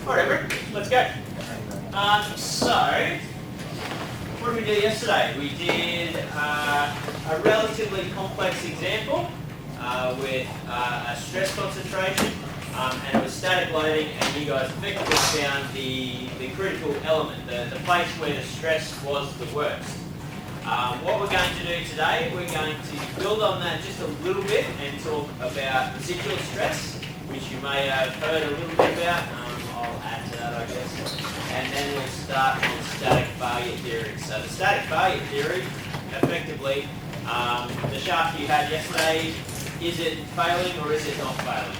Whatever, let's go. So, what did we do yesterday? We did a relatively complex example with a stress concentration, and it was static loading, and you guys effectively found the critical element, the place where the stress was the worst. What we're going to do today, we're going to build on that just a little bit and talk about residual stress, which you may have heard a little bit about. I'll add to that, I guess. And then we'll start on static failure theory. So the static failure theory, effectively, the shaft you had yesterday, is it failing or is it not failing?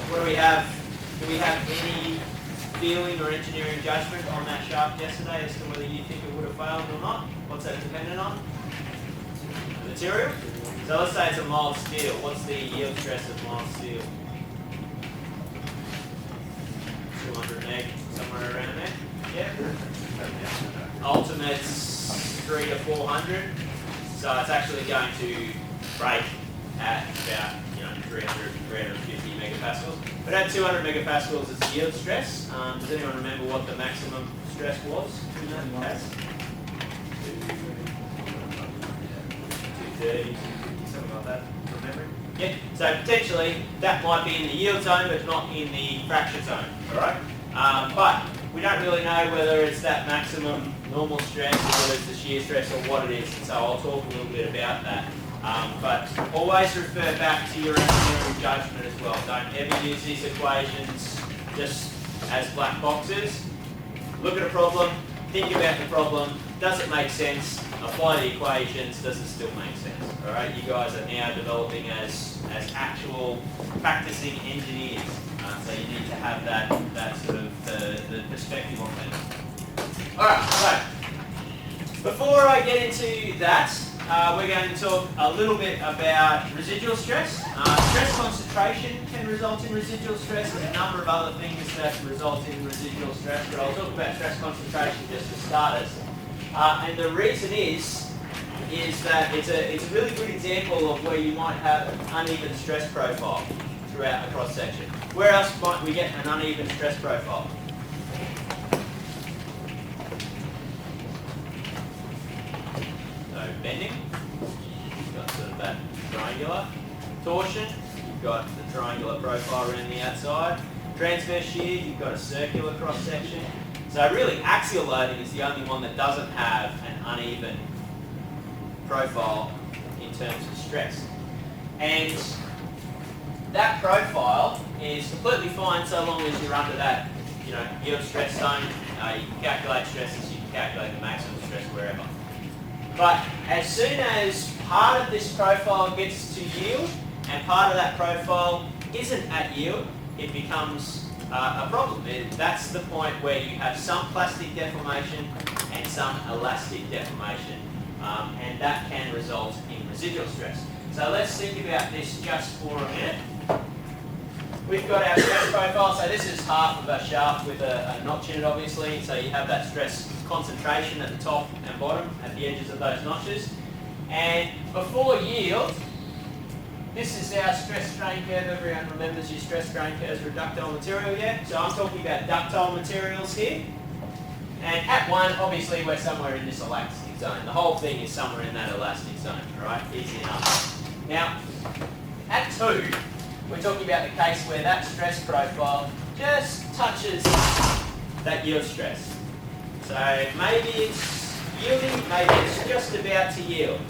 What do we have? Do we have any feeling or engineering judgment on that shaft yesterday as to whether you think it would have failed or not? What's that dependent on? The material? So let's say it's a mild steel. What's the yield stress of mild steel? 200 meg, somewhere around there. Yeah. Ultimate's 300 to 400. So it's actually going to break at about 300, 350 megapascals. But at 200 megapascals, it's yield stress. Does anyone remember what the maximum stress was in that case? 230, something like that, from memory. Yeah, so potentially that might be in the yield zone, but not in the fracture zone, all right? But we don't really know whether it's that maximum normal stress or whether it's the shear stress or what it is, and so I'll talk a little bit about that. But always refer back to your engineering judgment as well. Don't ever use these equations just as black boxes. Look at a problem, think about the problem, does it make sense? Apply the equations, does it still make sense? All right, you guys are now developing as actual practicing engineers, so you need to have that sort of the perspective on things. All right, so before I get into that, we're going to talk a little bit about residual stress. Stress concentration can result in residual stress. There's a number of other things that result in residual stress, but I'll talk about stress concentration just for starters. And the reason is that it's a really good example of where you might have an uneven stress profile throughout a cross section. Where else might we get an uneven stress profile? So bending, you've got sort of that triangular torsion, you've got the triangular profile around the outside. Transverse shear, you've got a circular cross section. So really axial loading is the only one that doesn't have an uneven profile in terms of stress. And that profile is completely fine so long as you're under that yield stress zone. You can calculate stresses, you can calculate the maximum stress wherever. But as soon as part of this profile gets to yield and part of that profile isn't at yield, it becomes a problem. That's the point where you have some plastic deformation and some elastic deformation, and that can result in residual stress. So let's think about this just for a minute. We've got our stress profile, so this is half of a shaft with a notch in it obviously, so you have that stress concentration at the top and bottom at the edges of those notches. And before yield, this is our stress strain curve. Everyone remembers your stress strain curves for ductile material, yeah? So I'm talking about ductile materials here. And at 1, obviously we're somewhere in this elastic zone. The whole thing is somewhere in that elastic zone, all right? Easy enough. Now, at 2, we're talking about the case where that stress profile just touches that yield stress. So maybe it's yielding, maybe it's just about to yield.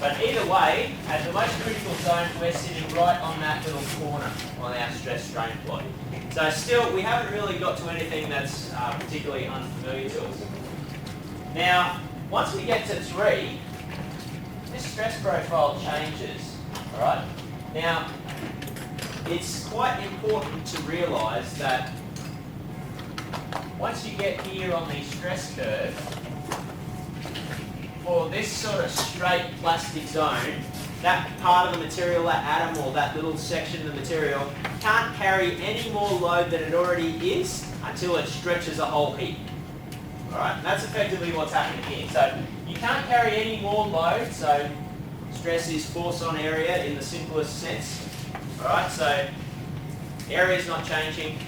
But either way, at the most critical zone, we're sitting right on that little corner on our stress strain plot. So still, we haven't really got to anything that's particularly unfamiliar to us. Now, once we get to 3, this stress profile changes, all right? Now, it's quite important to realise that once you get here on the stress curve, for this sort of straight plastic zone, that part of the material, that atom or that little section of the material, can't carry any more load than it already is until it stretches a whole heap. Alright, that's effectively what's happening here. So you can't carry any more load, so stress is force on area in the simplest sense. Alright, so area is not changing,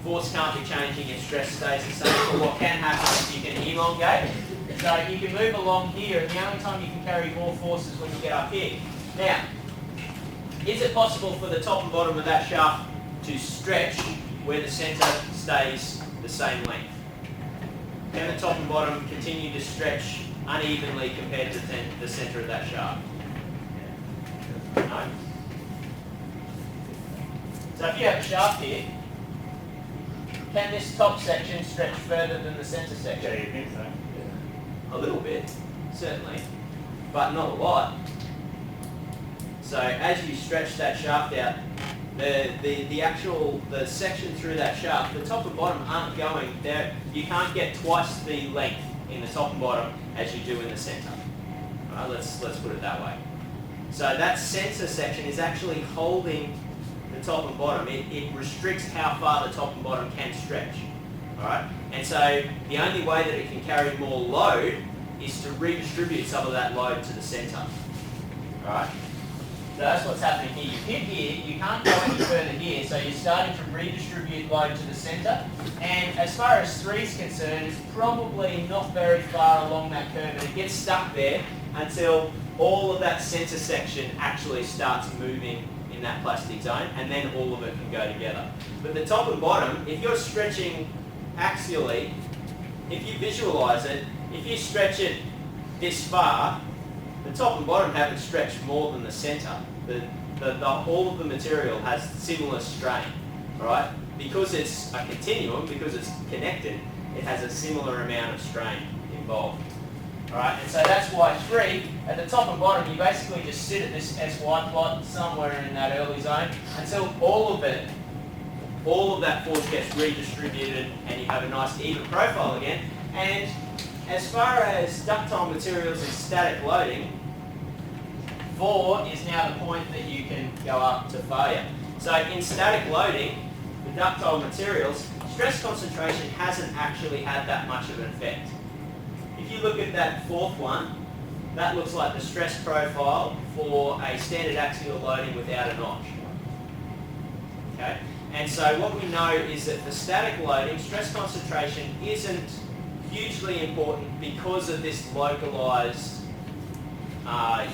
force can't be changing if stress stays the same, but what can happen is you can elongate. So you can move along here, and the only time you can carry more force is when you get up here. Now, is it possible for the top and bottom of that shaft to stretch where the centre stays the same length? Can the top and bottom continue to stretch unevenly compared to the centre of that shaft? No? So if you have a shaft here, can this top section stretch further than the centre section? Yeah, you think so? A little bit, certainly, but not a lot. So as you stretch that shaft out, the section through that shaft, the top and bottom aren't going there. You can't get twice the length in the top and bottom as you do in the centre. Right, let's put it that way. So that centre section is actually holding the top and bottom. It restricts how far the top and bottom can stretch. Alright? And so the only way that it can carry more load is to redistribute some of that load to the centre. Alright? So that's what's happening here. You hit here, you can't go any further here, so you're starting to redistribute load to the centre. And as far as 3 is concerned, it's probably not very far along that curve, and it gets stuck there until all of that centre section actually starts moving in that plastic zone, and then all of it can go together. But the top and bottom, if you're stretching axially, if you visualise it, if you stretch it this far, the top and bottom haven't stretched more than the centre. All of the material has similar strain, right? Because it's a continuum, because it's connected, it has a similar amount of strain involved. Right, and so that's why 3, at the top and bottom, you basically just sit at this SY plot somewhere in that early zone until all of that force gets redistributed and you have a nice even profile again. And as far as ductile materials and static loading, 4 is now the point that you can go up to failure. So in static loading, the ductile materials, stress concentration hasn't actually had that much of an effect. If you look at that 4th one, that looks like the stress profile for a standard axial loading without a notch. Okay? And so what we know is that for static loading, stress concentration isn't hugely important because of this localised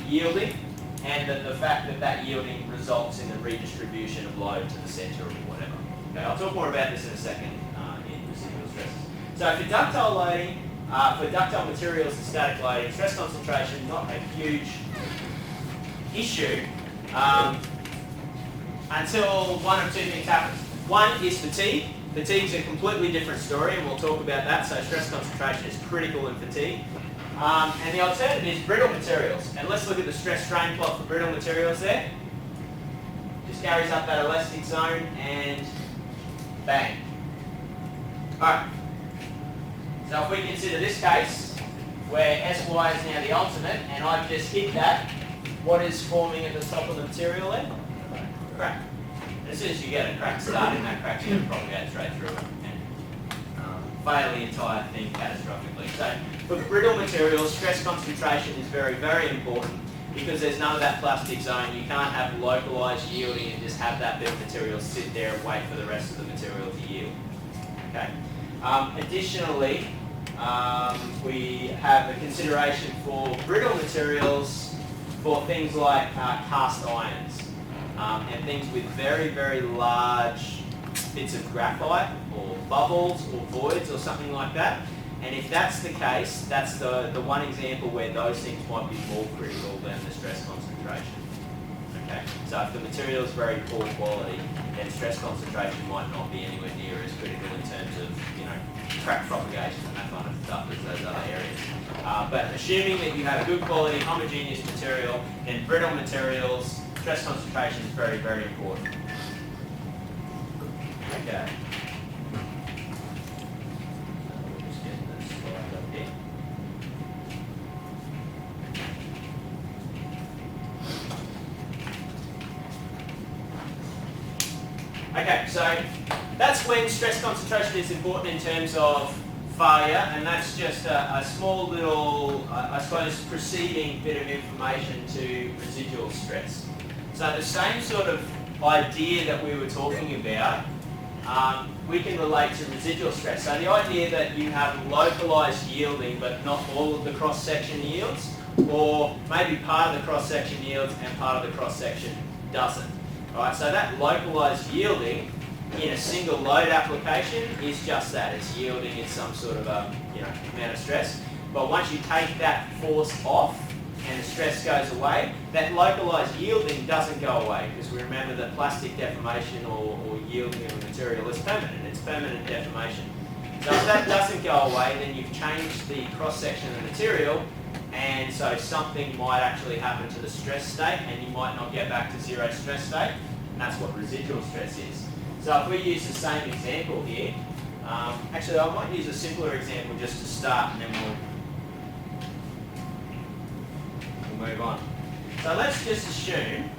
yielding, and the fact that that yielding results in the redistribution of load to the centre or whatever. Okay, I'll talk more about this in a second in residual stresses. So for ductile loading, for ductile materials and static loading, stress concentration not a huge issue until one of 2 things happens. One is fatigue. Fatigue's a completely different story, and we'll talk about that. So stress concentration is critical in fatigue. And the alternative is brittle materials. And let's look at the stress-strain plot for brittle materials there. Just carries up that elastic zone and bang. Alright. So if we consider this case, where SY is now the ultimate, and I've just hit that, what is forming at the top of the material there? Crack. As soon as you get a crack starting, that crack's going to propagate straight through it and fail the entire thing catastrophically. So for brittle materials, stress concentration is very, very important because there's none of that plastic zone. You can't have localised yielding and just have that bit of material sit there and wait for the rest of the material to yield. Okay. Additionally, we have a consideration for brittle materials for things like cast irons and things with very, very large bits of graphite or bubbles or voids or something like that. And if that's the case, that's the one example where those things might be more critical than the stress concentration. Okay, so if the material is very poor quality, then stress concentration might not be anywhere near as critical in terms of, crack propagation and that kind of stuff as those other areas. But assuming that you have a good quality, homogeneous material, then brittle materials, stress concentration is very, very important. Okay. We'll just get this slide up here. Okay, so that's when stress concentration is important in terms of failure, and that's just a small little, I suppose, preceding bit of information to residual stress. So the same sort of idea that we were talking about we can relate to residual stress. So the idea that you have localised yielding but not all of the cross-section yields, or maybe part of the cross-section yields and part of the cross-section doesn't. Right? So that localised yielding in a single load application is just that. It's yielding, it's some sort of a amount of stress. But once you take that force off and the stress goes away, that localised yielding doesn't go away, because we remember that plastic deformation or yielding of a material is permanent. It's permanent deformation. So if that doesn't go away, then you've changed the cross-section of the material, and so something might actually happen to the stress state and you might not get back to zero stress state, and that's what residual stress is. So if we use the same example here, actually I might use a simpler example just to start, and then we'll move on. So let's just assume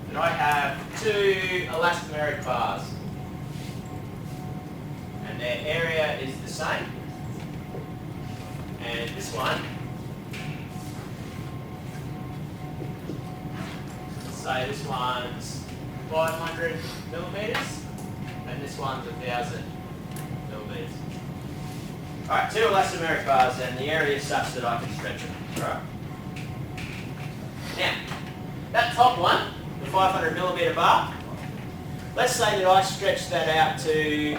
that I have two elastomeric bars and their area is the same, and this one, say this one's 500 millimeters and this one's 1,000 millimeters. Alright, two elastomeric bars, and the area is such that I can stretch them. Alright. Now, that top one, the 500 millimeter bar, let's say that I stretch that out to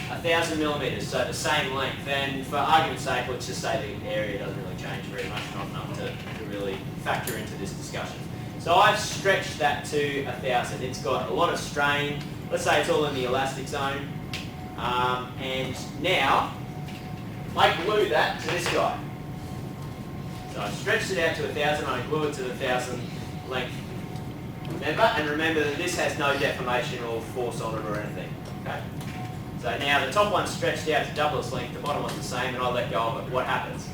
1,000 millimeters, so the same length. And for argument's sake, let's just say the area doesn't really change very much, not enough to really factor into this discussion. So I've stretched that to 1,000. It's got a lot of strain. Let's say it's all in the elastic zone. And now I glue that to this guy. So I've stretched it out to 1,000, I glue it to the 1,000 length. Remember that this has no deformation or force on it or anything. Okay? So now the top one's stretched out to double its length, the bottom one's the same, and I let go of it. What happens?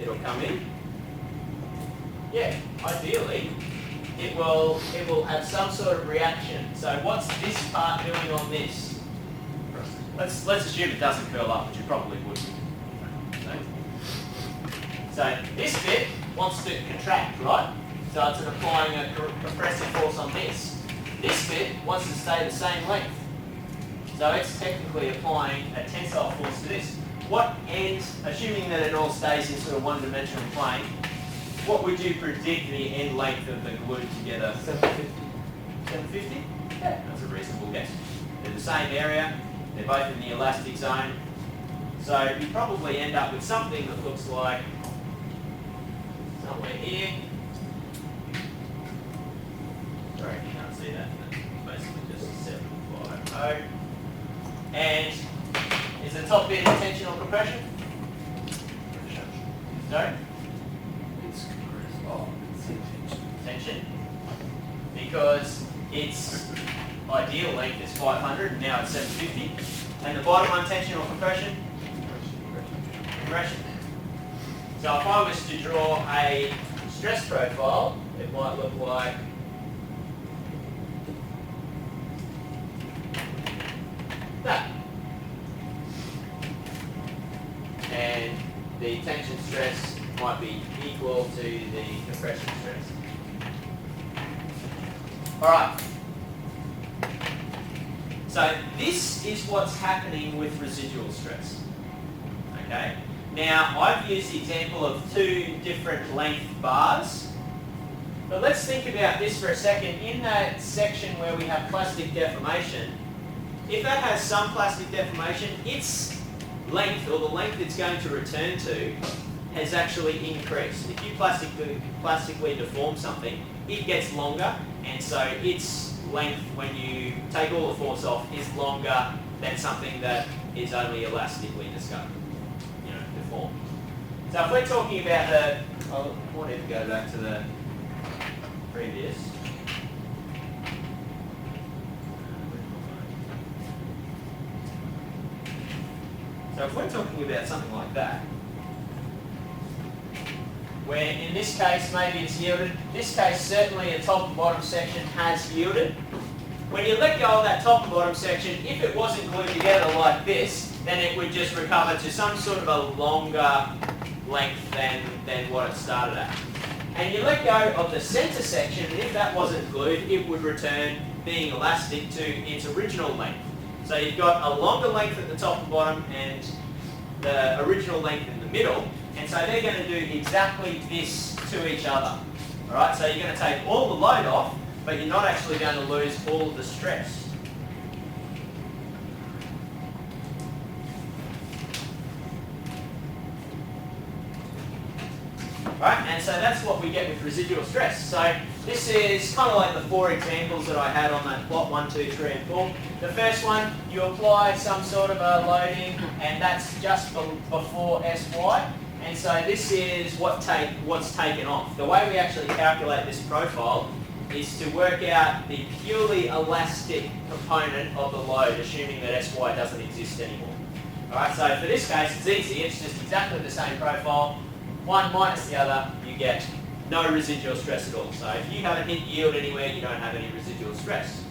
It'll come in. Yeah, ideally, it will have some sort of reaction. So what's this part doing on this? Let's assume it doesn't curl up, which it probably wouldn't. So this bit wants to contract, right? So it's applying a compressive force on this. This bit wants to stay the same length. So it's technically applying a tensile force to this. What end, assuming that it all stays in sort of one-dimensional plane, what would you predict the end length of the glued together? 750? 750? Yeah, that's a reasonable guess. They're the same area, they're both in the elastic zone. So you probably end up with something that looks like somewhere here. Sorry, you can't see that. That's basically just 750. And is the top bit in tension or compression? Sorry? It's compressed. Oh, it's in tension. Tension. Because its ideal length is 500, and now it's 750. And the bottom one, tension or compression? Compression. So if I was to draw a stress profile, it might look like that. And the tension stress might be equal to the compression stress. Alright. So this is what's happening with residual stress. Okay? Now, I've used the example of two different length bars. But let's think about this for a second. In that section where we have plastic deformation, if that has some plastic deformation, its length, or the length it's going to return to, has actually increased. If you plastically deform something, it gets longer, and so its length, when you take all the force off, is longer than something that is only elastically deformed. So if we're talking about the, I want to go back to the previous. So if we're talking about something like that, where in this case maybe it's yielded, this case certainly a top and bottom section has yielded. When you let go of that top and bottom section, if it wasn't glued together like this, then it would just recover to some sort of a longer length than what it started at. And you let go of the centre section, and if that wasn't glued, it would return being elastic to its original length. So you've got a longer length at the top and bottom and the original length in the middle, and so they're going to do exactly this to each other. Alright, so you're going to take all the load off, but you're not actually going to lose all of the stress. Right, and so that's what we get with residual stress. So this is kind of like the 4 examples that I had on that plot 1, 2, 3 and 4. The first one, you apply some sort of a loading, and that's just before SY. And so this is what's taken off. The way we actually calculate this profile is to work out the purely elastic component of the load, assuming that SY doesn't exist anymore. Alright, so for this case it's easy, it's just exactly the same profile. One minus the other, you get no residual stress at all. So if you haven't hit yield anywhere, you don't have any residual stress.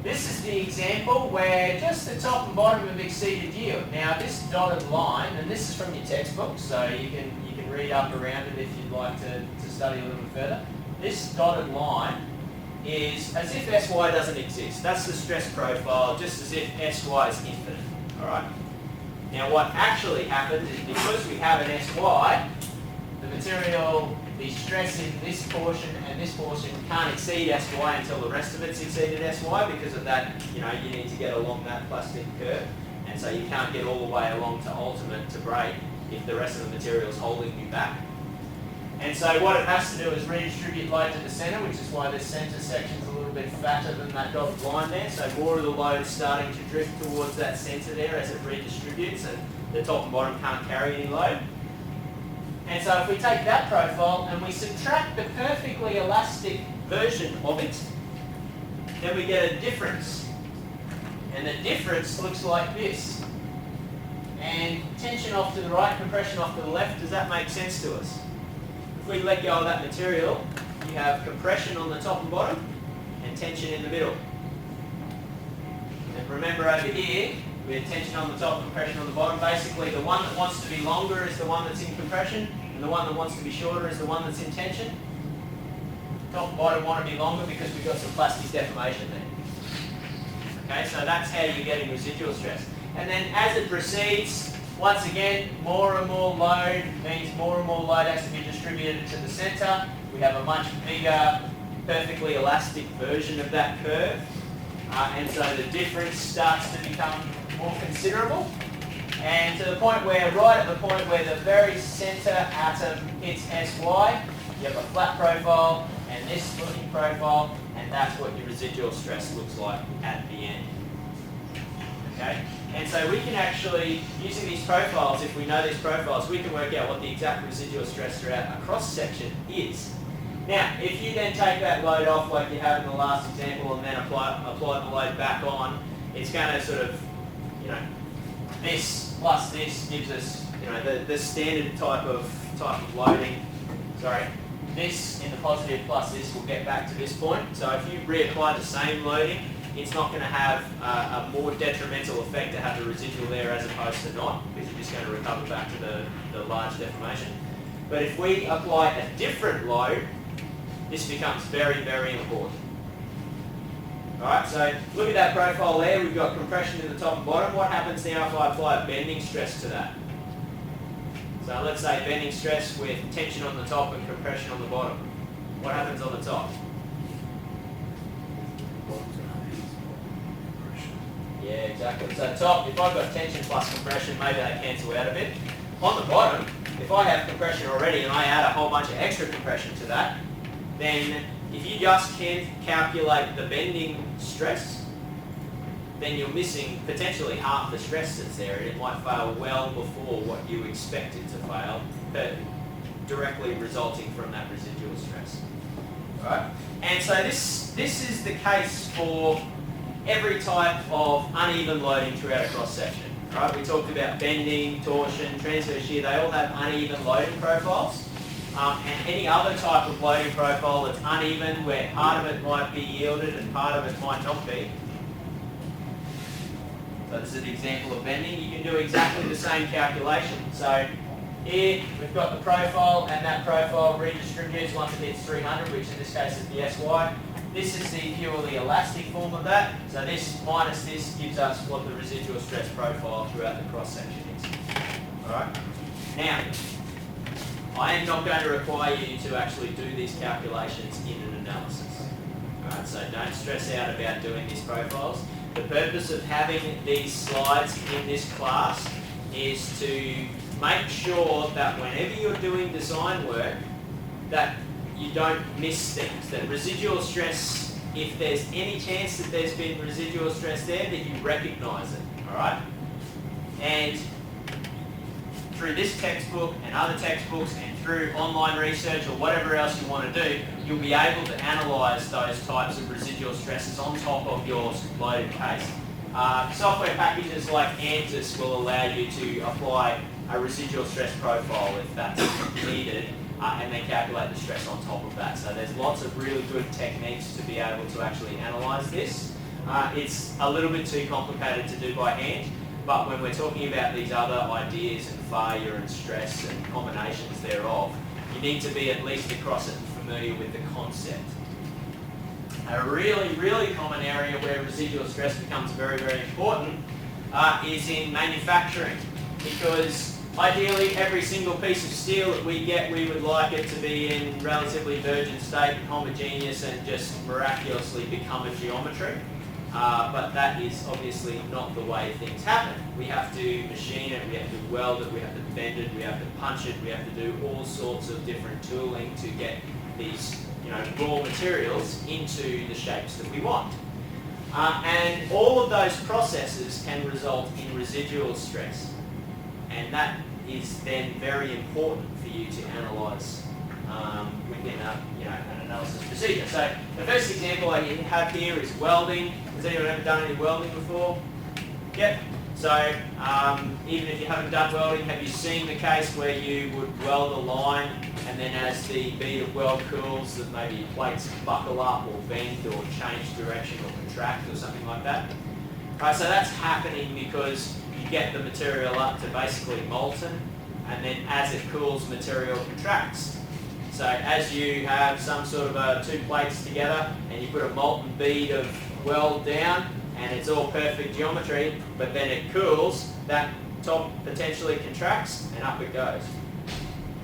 This is the example where just the top and bottom have exceeded yield. Now this dotted line, and this is from your textbook, so you can read up around it if you'd like to study a little bit further. This dotted line is as if SY doesn't exist. That's the stress profile, just as if SY is infinite. Alright? Now what actually happens is because we have an SY, the material, the stress in this portion and this portion can't exceed SY until the rest of it's exceeded SY. Because of that, you need to get along that plastic curve, and so you can't get all the way along to ultimate to break if the rest of the material is holding you back. And so what it has to do is redistribute load to the centre, which is why this centre section is a little bit fatter than that dotted line there. So more of the load is starting to drift towards that centre there as it redistributes, and the top and bottom can't carry any load. And so if we take that profile and we subtract the perfectly elastic version of it, then we get a difference. And the difference looks like this. And tension off to the right, compression off to the left. Does that make sense to us? If we let go of that material, you have compression on the top and bottom and tension in the middle. And remember over here, we have tension on the top, compression on the bottom. Basically, the one that wants to be longer is the one that's in compression, and the one that wants to be shorter is the one that's in tension. Top and bottom want to be longer because we've got some plastic deformation there. Okay, so that's how you're getting residual stress. And then as it proceeds, once again, more and more load means more and more load has to be distributed to the centre. We have a much bigger, perfectly elastic version of that curve. And so the difference starts to become more considerable. And to the point where, right at the point where the very centre atom hits SY, you have a flat profile and this looking profile, and that's what your residual stress looks like at the end. Okay? And so we can actually, using these profiles, if we know these profiles, we can work out what the exact residual stress throughout a cross-section is. Now, if you then take that load off like you have in the last example and then apply the load back on, it's going to sort of, this plus this gives us, the standard type of loading. Sorry, this in the positive plus this will get back to this point. So if you reapply the same loading, it's not going to have a more detrimental effect to have the residual there as opposed to not, because you're just going to recover back to the large deformation. But if we apply a different load, this becomes very, very important. Alright, so look at that profile there. We've got compression in the top and bottom. What happens now if I apply a bending stress to that? So let's say bending stress with tension on the top and compression on the bottom. What happens on the top? Yeah, exactly. So top, if I've got tension plus compression, maybe they cancel out a bit. On the bottom, if I have compression already and I add a whole bunch of extra compression to that, then if you just can't calculate the bending stress, then you're missing potentially half the stress that's there, and it might fail well before what you expect it to fail, directly resulting from that residual stress. Right? And so this is the case for every type of uneven loading throughout a cross-section. Right? We talked about bending, torsion, transverse shear, they all have uneven loading profiles. And any other type of loading profile that's uneven, where part of it might be yielded and part of it might not be. So So this is an example of bending. You can do exactly the same calculation. So here we've got the profile, and that profile redistributes once it hits 300, which in this case is the SY. This is the purely elastic form of that. So this minus this gives us what the residual stress profile throughout the cross section is. Alright? Now, I am not going to require you to actually do these calculations in an analysis. Alright, so don't stress out about doing these profiles. The purpose of having these slides in this class is to make sure that whenever you're doing design work, that you don't miss things. That residual stress, if there's any chance that there's been residual stress there, that you recognise it. Alright? And through this textbook and other textbooks and through online research or whatever else you want to do, you'll be able to analyse those types of residual stresses on top of your loaded case. Software packages like ANSYS will allow you to apply a residual stress profile if that's needed, and then calculate the stress on top of that. So there's lots of really good techniques to be able to actually analyse this. It's a little bit too complicated to do by hand, but when we're talking about these other ideas and failure and stress and combinations thereof, you need to be at least across it and familiar with the concept. A really, really common area where residual stress becomes very, very important is in manufacturing, because ideally every single piece of steel that we get, we would like it to be in relatively virgin state, homogeneous, and just miraculously become a geometry. But that is obviously not the way things happen. We have to machine it, we have to weld it, we have to bend it, we have to punch it, we have to do all sorts of different tooling to get these raw materials into the shapes that we want. And all of those processes can result in residual stress. And that is then very important for you to analyse within an analysis procedure. So the first example I have here is welding. Has anyone ever done any welding before? Yep. So even if you haven't done welding, have you seen the case where you would weld a line and then as the bead of weld cools, that maybe plates buckle up or bend or change direction or contract or something like that? Right, so that's happening because you get the material up to basically molten, and then as it cools, material contracts. So as you have some sort of two plates together and you put a molten bead of weld down and it's all perfect geometry, but then it cools, that top potentially contracts and up it goes.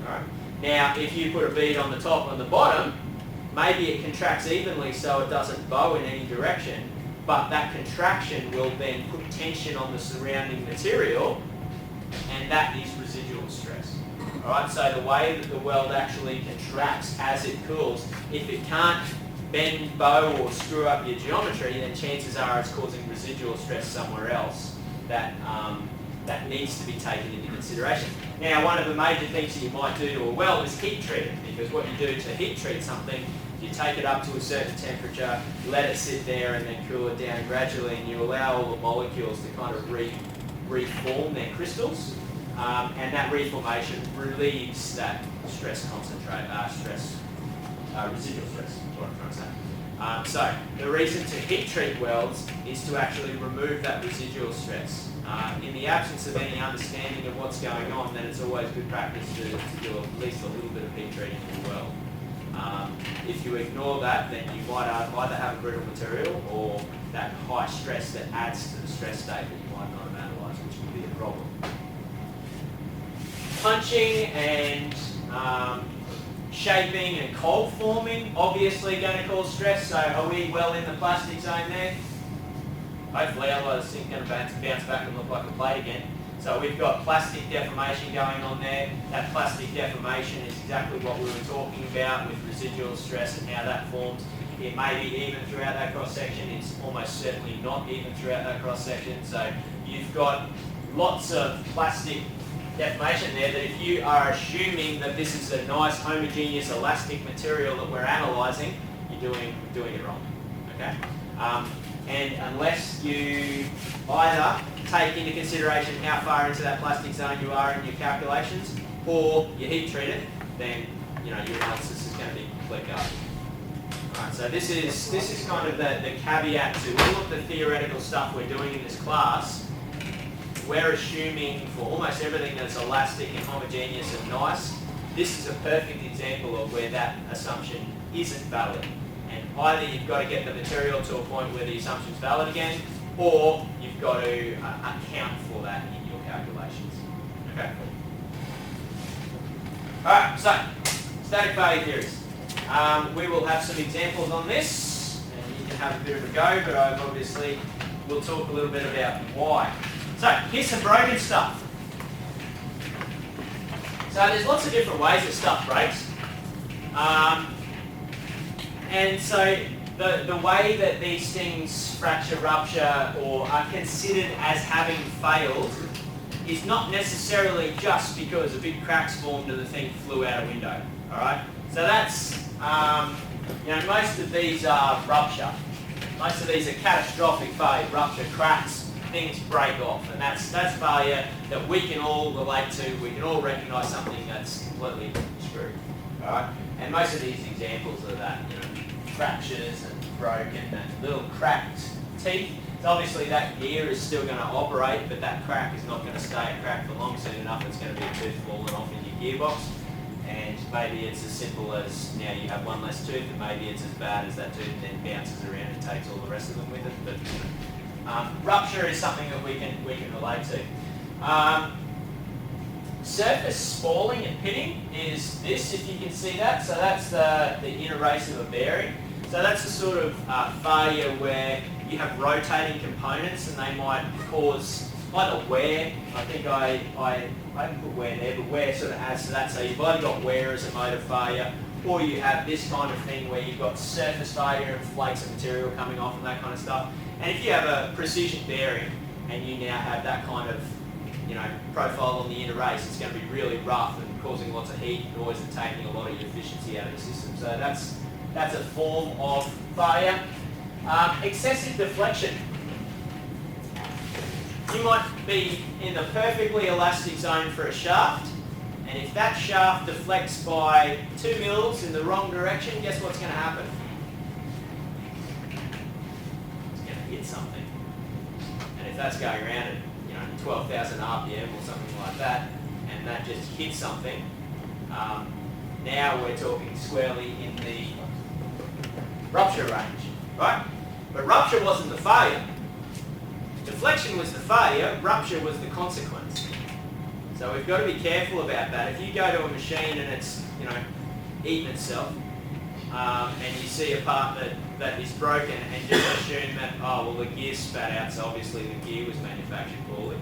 Alright. Now if you put a bead on the top and the bottom, maybe it contracts evenly so it doesn't bow in any direction, but that contraction will then put tension on the surrounding material, and that is residual stress. Alright, so the way that the weld actually contracts as it cools, if it can't bend, bow or screw up your geometry, then chances are it's causing residual stress somewhere else that needs to be taken into consideration. Now, one of the major things that you might do to a weld is heat treat it, because what you do to heat treat something, you take it up to a certain temperature, let it sit there and then cool it down gradually, and you allow all the molecules to kind of reform their crystals, and that reformation relieves that stress residual stress, is what I'm trying to say. So the reason to heat treat welds is to actually remove that residual stress. In the absence of any understanding of what's going on, then it's always good practice to do at least a little bit of heat treating as well. If you ignore that, then you might either have a brittle material or that high stress that adds to the stress state that you might not have analysed, which can be a problem. Punching and shaping and cold forming, obviously going to cause stress. So are we well in the plastic zone there? Hopefully, otherwise it's going to bounce back and look like a plate again. So we've got plastic deformation going on there. That plastic deformation is exactly what we were talking about with residual stress and how that forms. It may be even throughout that cross-section. It's almost certainly not even throughout that cross-section. So you've got lots of plastic deformation there that if you are assuming that this is a nice homogeneous elastic material that we're analysing, you're doing it wrong. Okay? And unless you either take into consideration how far into that plastic zone you are in your calculations, or you heat treat it, then your analysis is going to be complete garbage. Alright, so this is kind of the caveat to all of the theoretical stuff we're doing in this class we're assuming for almost everything that's elastic and homogeneous and nice, this is a perfect example of where that assumption isn't valid. And either you've got to get the material to a point where the assumption's valid again, or you've got to account for that in your calculations. Okay? Alright, so, static failure theories. We will have some examples on this, and you can have a bit of a go, but I've obviously we'll talk a little bit about why. So, here's some broken stuff. So there's lots of different ways that stuff breaks. And so the way that these things fracture, rupture, or are considered as having failed is not necessarily just because a big crack's formed and the thing flew out a window. Alright? So that's, most of these are rupture. Most of these are catastrophic failure, rupture, cracks, things break off, and that's failure that we can all relate to. We can all recognise something that's completely screwed. Alright? And most of these examples are that, fractures and broken and little cracked teeth. So obviously that gear is still going to operate, but that crack is not going to stay a crack for long. Soon enough it's going to be a tooth falling off in your gearbox. And maybe it's as simple as now you have one less tooth, and maybe it's as bad as that tooth and then bounces around and takes all the rest of them with it. But rupture is something that we can relate to. Surface spalling and pitting is this, if you can see that. So that's the inner race of a bearing. So that's the sort of failure where you have rotating components and they might cause either wear. I think I haven't put wear there, but wear sort of adds to that. So you've either got wear as a mode of failure, or you have this kind of thing where you've got surface failure and flakes of material coming off and that kind of stuff. And if you have a precision bearing and you now have that kind of profile on the inner race, it's going to be really rough and causing lots of heat, noise, and taking a lot of your efficiency out of the system. So that's a form of failure. Excessive deflection. You might be in the perfectly elastic zone for a shaft, and if that shaft deflects by 2 mils in the wrong direction, guess what's going to happen? It's going to hit something. And if that's going around at 12,000 RPM or something like that, and that just hits something, now we're talking squarely in the rupture range, right? But rupture wasn't the failure. Deflection was the failure, rupture was the consequence. So we've got to be careful about that. If you go to a machine and it's, eaten itself, and you see a part that is broken and just assume that, the gear spat out, so obviously the gear was manufactured poorly.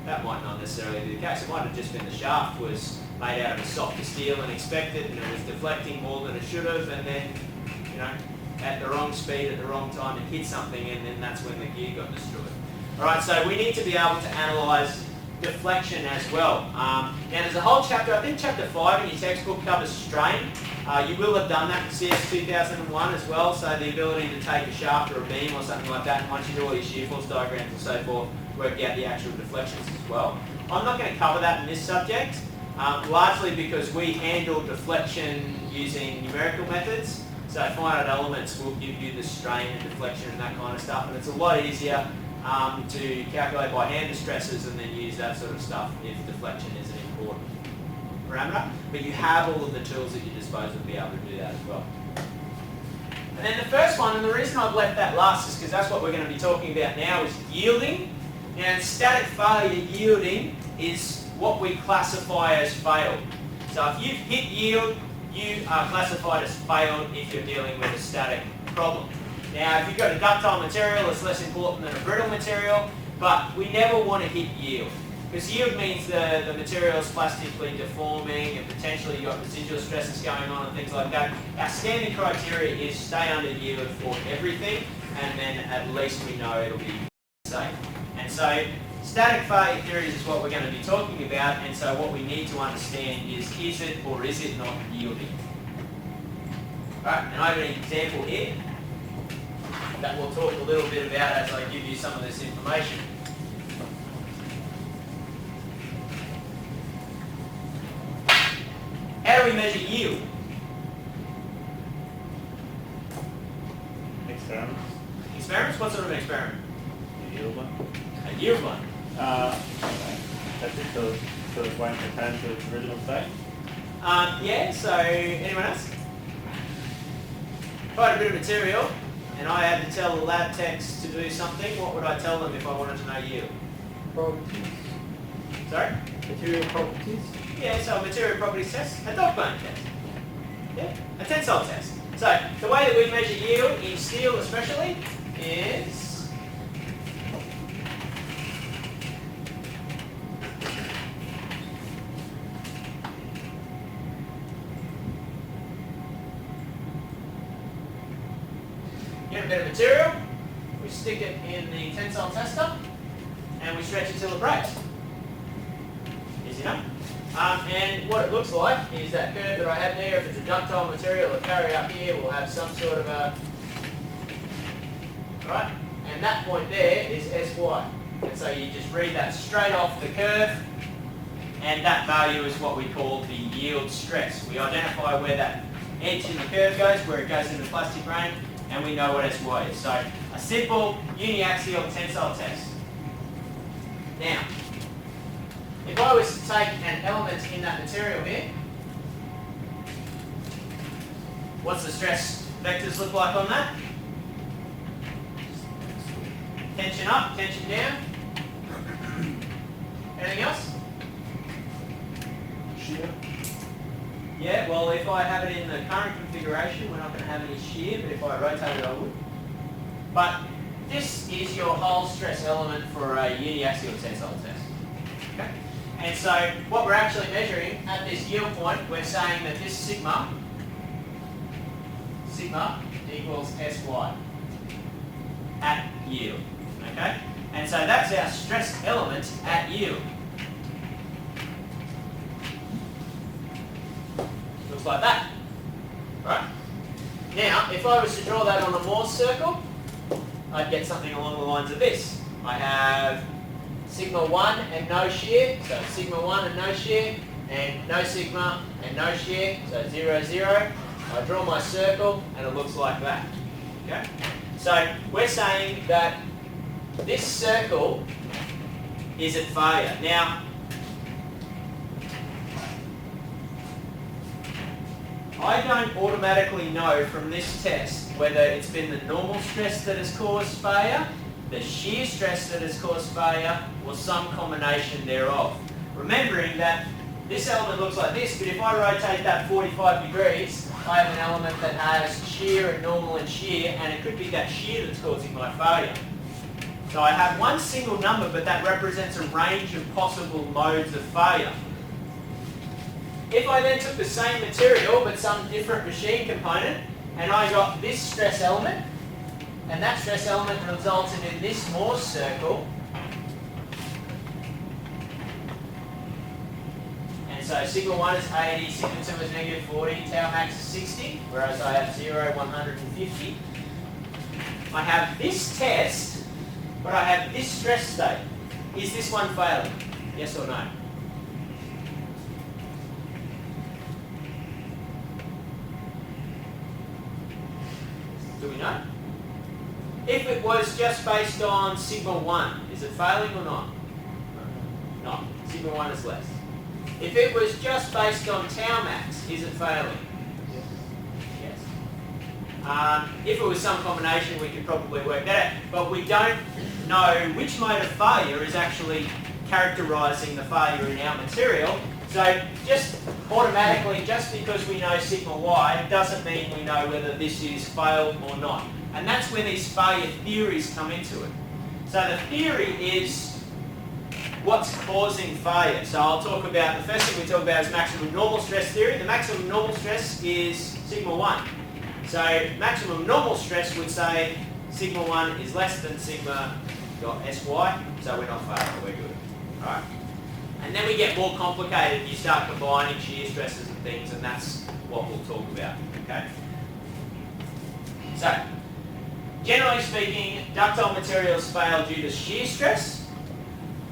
That might not necessarily be the case. It might have just been the shaft was made out of a softer steel than expected, and it was deflecting more than it should have, and then, at the wrong speed at the wrong time it hit something, and then that's when the gear got destroyed. Alright, so we need to be able to analyse deflection as well. Now there's a whole chapter, I think chapter 5 in your textbook covers strain. You will have done that in CS 2001 as well, so the ability to take a shaft or a beam or something like that, and once you do all your shear force diagrams and so forth, work out the actual deflections as well. I'm not going to cover that in this subject, largely because we handle deflection using numerical methods. So finite elements will give you the strain and deflection and that kind of stuff, and it's a lot easier to calculate by hand distresses and then use that sort of stuff if deflection is an important parameter. But you have all of the tools at your disposal to be able to do that as well. And then the first one, and the reason I've left that last is because that's what we're going to be talking about now, is yielding. Now in static failure, yielding is what we classify as failed. So if you've hit yield, you are classified as failed if you're dealing with a static problem. Now, if you've got a ductile material, it's less important than a brittle material, but we never want to hit yield. Because yield means the material is plastically deforming and potentially you've got residual stresses going on and things like that. Our standard criteria is stay under yield for everything, and then at least we know it'll be safe. And so, static failure theories is what we're going to be talking about, and so what we need to understand is it or is it not yielding? Alright, and I have an example here that we'll talk a little bit about as I give you some of this information. How do we measure yield? Experiments. Experiments? What sort of an experiment? A yield one. A yield one. That's it, so it's waiting to return to its original state. Yeah, so anyone else? If I had a bit of material and I had to tell the lab techs to do something, what would I tell them if I wanted to know yield? Properties. Sorry? Material properties. Yeah, so a material properties test, a dog bone test. Yeah, a tensile test. So the way that we measure yield in steel especially is get a bit of material, we stick it in the tensile tester, and we stretch it till it breaks. Easy enough. And what it looks like is that curve that I had there. If it's a ductile material, a carry up here will have some sort of a, right? And that point there is SY. And so you just read that straight off the curve, and that value is what we call the yield stress. We identify where that edge in the curve goes, where it goes in the plastic grain, and we know what SY is. So a simple uniaxial tensile test. Now, if I was to take an element in that material here, what's the stress vectors look like on that? Tension up, tension down. Anything else? Shear. Yeah, well, if I have it in the current configuration, we're not going to have any shear, but if I rotate it, I would. But this is your whole stress element for a uniaxial tensile test. Okay? And so what we're actually measuring at this yield point, we're saying that this sigma equals SY at yield. Okay? And so that's our stress element at yield. Looks like that. Right? Now, if I was to draw that on a Morse circle, I'd get something along the lines of this. I have sigma 1 and no shear, so sigma 1 and no shear, and no sigma and no shear, so 0, 0. I draw my circle and it looks like that. Okay? So we're saying that this circle is at failure. Now, I don't automatically know from this test whether it's been the normal stress that has caused failure, the shear stress that has caused failure, or some combination thereof. Remembering that this element looks like this, but if I rotate that 45 degrees, I have an element that has shear and normal and shear, and it could be that shear that's causing my failure. So I have one single number, but that represents a range of possible modes of failure. If I then took the same material, but some different machine component, and I got this stress element, and that stress element resulted in this Morse circle, and so sigma 1 is 80, sigma 2 is negative 40, tau max is 60, whereas I have 0, 150. I have this test, but I have this stress state. Is this one failing? Yes or no? Do we know? If it was just based on sigma 1, is it failing or not? No. Sigma 1 is less. If it was just based on tau max, is it failing? Yes. If it was some combination, we could probably work that out. But we don't know which mode of failure is actually characterising the failure in our material. So just automatically, just because we know sigma y, doesn't mean we know whether this is failed or not. And that's where these failure theories come into it. So the theory is what's causing failure. So I'll talk about, the first thing we talk about is maximum normal stress theory. The maximum normal stress is sigma 1. So maximum normal stress would say sigma 1 is less than sigma dot sy, so we're not failing, we're good. Alright? And then we get more complicated, you start combining shear stresses and things, and that's what we'll talk about. Okay? So, generally speaking, ductile materials fail due to shear stress.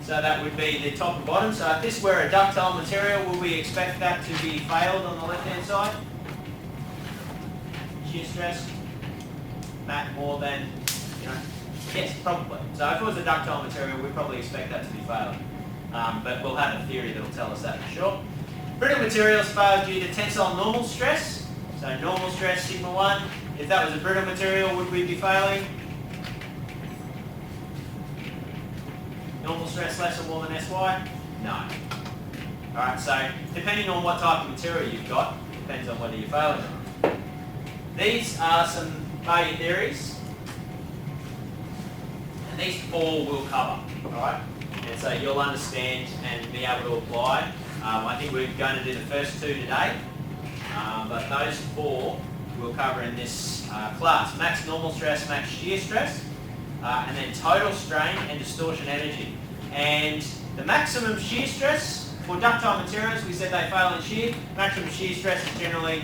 So that would be the top and bottom. So if this were a ductile material, will we expect that to be failed on the left-hand side? Shear stress, that more than, Yes, probably. So if it was a ductile material, we'd probably expect that to be failing. But we'll have a theory that will tell us that for sure. Brittle materials fail due to tensile normal stress. So normal stress, sigma 1. If that was a brittle material, would we be failing? Normal stress less or more than SY? No. Alright, so depending on what type of material you've got, depends on whether you're failing or not. These are some failure theories. And these 4 will cover, alright? And so you'll understand and be able to apply. I think we're going to do the first 2 today, but those 4 we'll cover in this class. Max normal stress, max shear stress, and then total strain and distortion energy. And the maximum shear stress for ductile materials, we said they fail in shear. Maximum shear stress is generally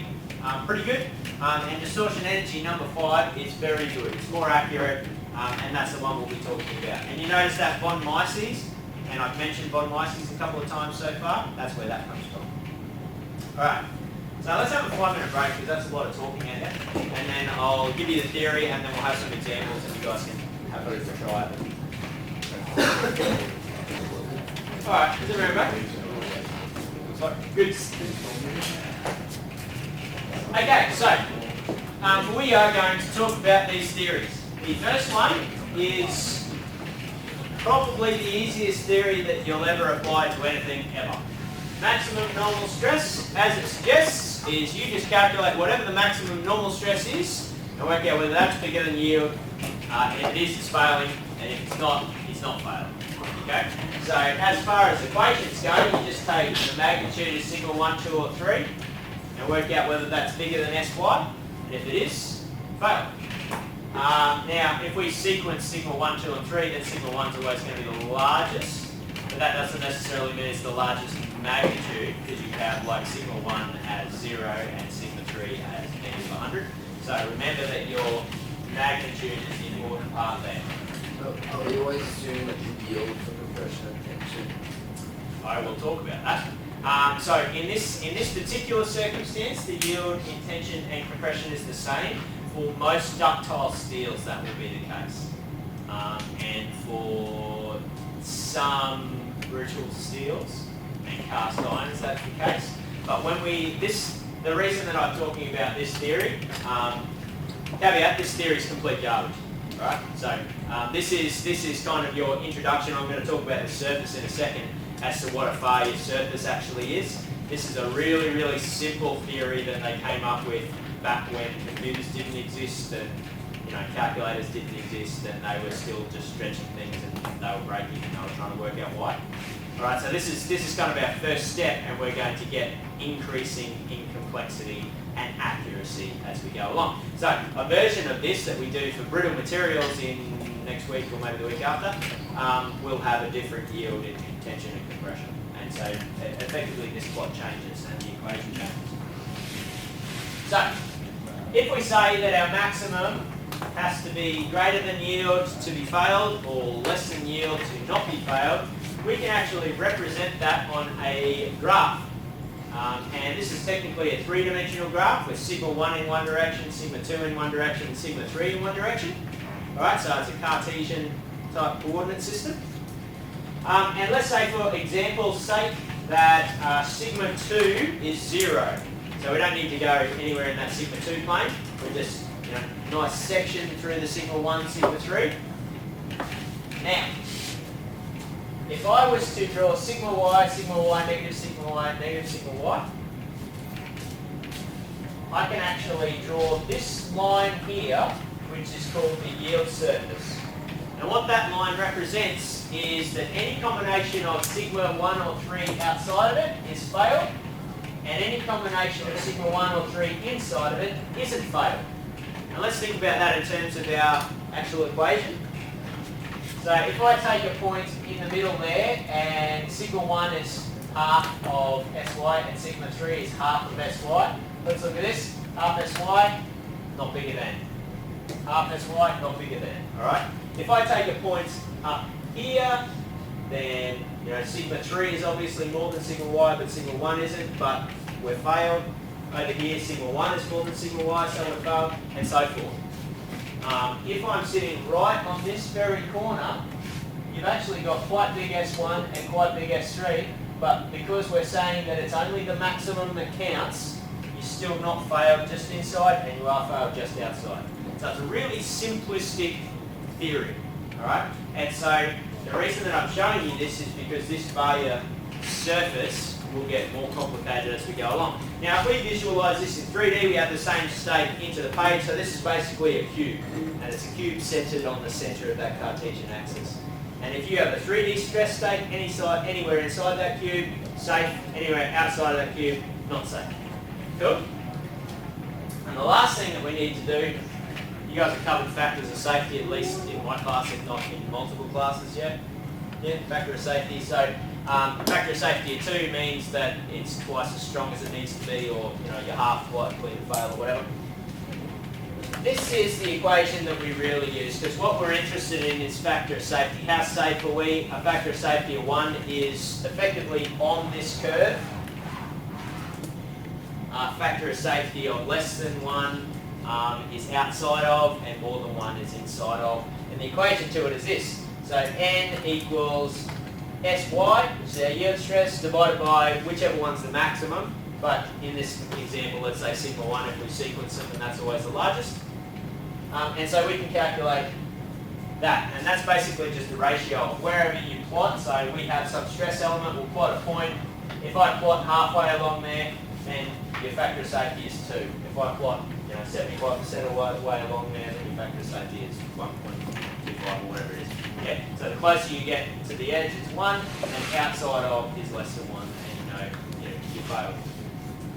pretty good. And distortion energy, number 5, is very good. It's more accurate, and that's the one we'll be talking about. And you notice that von Mises, and I've mentioned von Mises a couple of times so far, that's where that comes from. Alright, so let's have a 5-minute break because that's a lot of talking out here. And then I'll give you the theory and then we'll have some examples and you guys can have a bit of a try at it. Alright, is everyone back? Good. Okay, so we are going to talk about these theories. The first one is probably the easiest theory that you'll ever apply to anything ever. Maximum normal stress, as it suggests, is you just calculate whatever the maximum normal stress is and work out whether that's bigger than yield. If it is, it's failing, and if it's not failing. Okay? So as far as equations go, you just take the magnitude of sigma 1, 2 or 3 and work out whether that's bigger than SY, and if it is, fail. Now, if we sequence sigma 1, 2 and 3, then sigma 1 is always going to be the largest, but that doesn't necessarily mean it's the largest magnitude, because you have like sigma 1 as 0 and sigma 3 as negative 100. So remember that your magnitude is the important part there. Are we always assuming that the yield for compression and tension? I will talk about that. So in this particular circumstance, the yield in tension and compression is the same. For most ductile steels, that will be the case. And for some brittle steels and cast irons, that's the case. But when the reason that I'm talking about this theory, caveat, this theory is complete garbage. Right? So this is kind of your introduction. I'm going to talk about the surface in a second as to what a failure surface actually is. This is a really, really simple theory that they came up with back when computers didn't exist and calculators didn't exist and they were still just stretching things and they were breaking and they were trying to work out why. Alright, so this is kind of our first step, and we're going to get increasing in complexity and accuracy as we go along. So a version of this that we do for brittle materials in next week or maybe the week after will have a different yield in tension and compression. And so effectively this plot changes and the equation changes. So if we say that our maximum has to be greater than yield to be failed or less than yield to not be failed, we can actually represent that on a graph. And this is technically a 3-dimensional graph with sigma 1 in one direction, sigma 2 in one direction, and sigma 3 in one direction. Alright, so it's a Cartesian type coordinate system. And let's say for example's sake that sigma 2 is 0. So we don't need to go anywhere in that sigma 2 plane. We're just, nice section through the sigma 1, sigma 3. Now, if I was to draw sigma y, negative sigma y, negative sigma y, I can actually draw this line here, which is called the yield surface. And what that line represents is that any combination of sigma 1 or 3 outside of it is failed, and any combination of sigma 1 or 3 inside of it isn't failed. Now let's think about that in terms of our actual equation. So if I take a point in the middle there, and sigma 1 is half of Sy and sigma 3 is half of Sy, let's look at this. Half Sy, not bigger than. Half Sy, not bigger than. Alright? If I take a point up here, then sigma 3 is obviously more than sigma y, but sigma 1 isn't, but we're failed. Over here, sigma 1 is more than sigma y, so we're failed, and so forth. If I'm sitting right on this very corner, you've actually got quite big S1 and quite big S3, but because we're saying that it's only the maximum that counts, you're still not failed just inside and you are failed just outside. So it's a really simplistic theory, alright? And so the reason that I'm showing you this is because this failure surface will get more complicated as we go along. Now if we visualise this in 3D, we have the same state into the page, so this is basically a cube, and it's a cube centred on the centre of that Cartesian axis. And if you have a 3D stress state anywhere inside that cube, safe. Anywhere outside of that cube, not safe. Cool? And the last thing that we need to do, you guys have covered factors of safety, at least in my class, if not in multiple classes yet. Yeah, factor of safety. So factor of safety of 2 means that it's twice as strong as it needs to be, or you're half likely to fail or whatever. This is the equation that we really use, because what we're interested in is factor of safety. How safe are we? A factor of safety of 1 is effectively on this curve. A factor of safety of less than 1 is outside of, and more than 1 is inside of. And the equation to it is this. So N equals Sy, which is our yield stress, divided by whichever one's the maximum. But in this example, let's say sigma 1, if we sequence them, and that's always the largest. And so we can calculate that. And that's basically just the ratio of wherever you plot. So we have some stress element, we'll plot a point. If I plot halfway along there, then your factor of safety is 2. If I plot 75% of the way along there, then your factor of safety is 1.25 or whatever it is. Yeah. So the closer you get to the edge, it's 1, and outside of is less than 1, and you failed.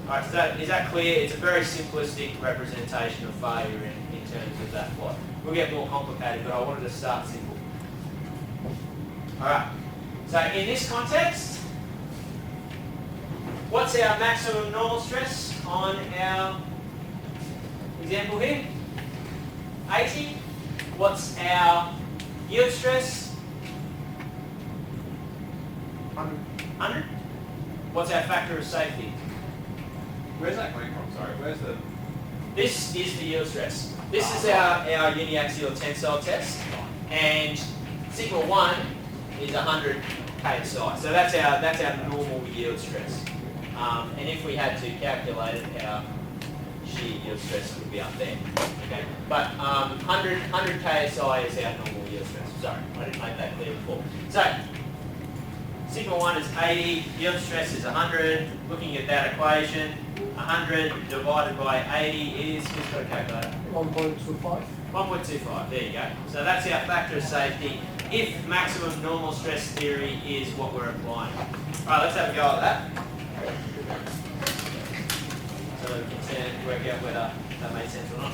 Alright, so is that clear? It's a very simplistic representation of failure in terms of that plot. We'll get more complicated, but I wanted to start simple. Alright, so in this context, what's our maximum normal stress on our example here? 80. What's our yield stress? 100. What's our factor of safety? Where's that coming from? Sorry, where's the... This is the yield stress. This is our uniaxial tensile test, and sigma 1 is 100 KSI. So that's our normal yield stress. And if we had to calculate it, our shear yield stress would be up there. Okay, but 100 KSI is our normal yield stress. Sorry, I didn't make that clear before. So sigma 1 is 80, yield stress is 100. Looking at that equation, 100 divided by 80 is, who's got a calculator? 1.25. 1.25, there you go. So that's our factor of safety if maximum normal stress theory is what we're applying. Alright, let's have a go at that. So we can work out whether that made sense or not.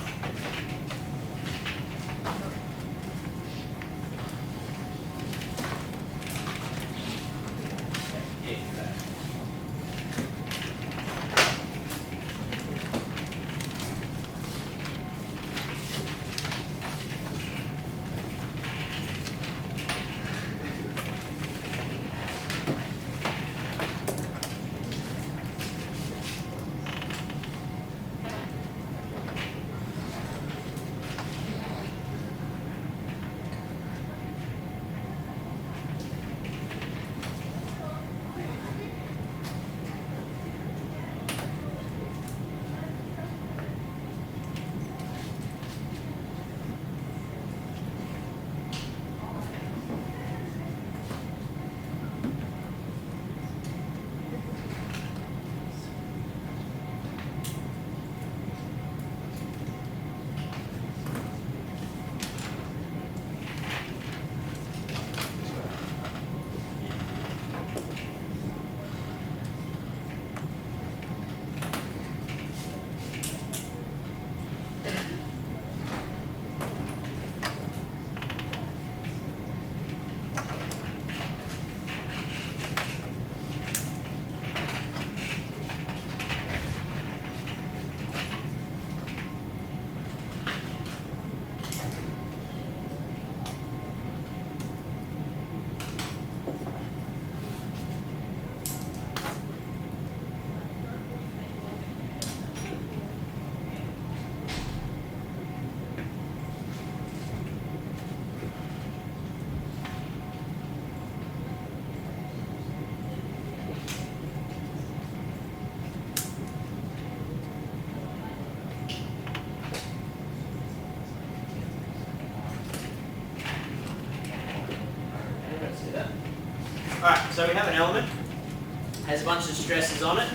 So we have an element, has a bunch of stresses on it.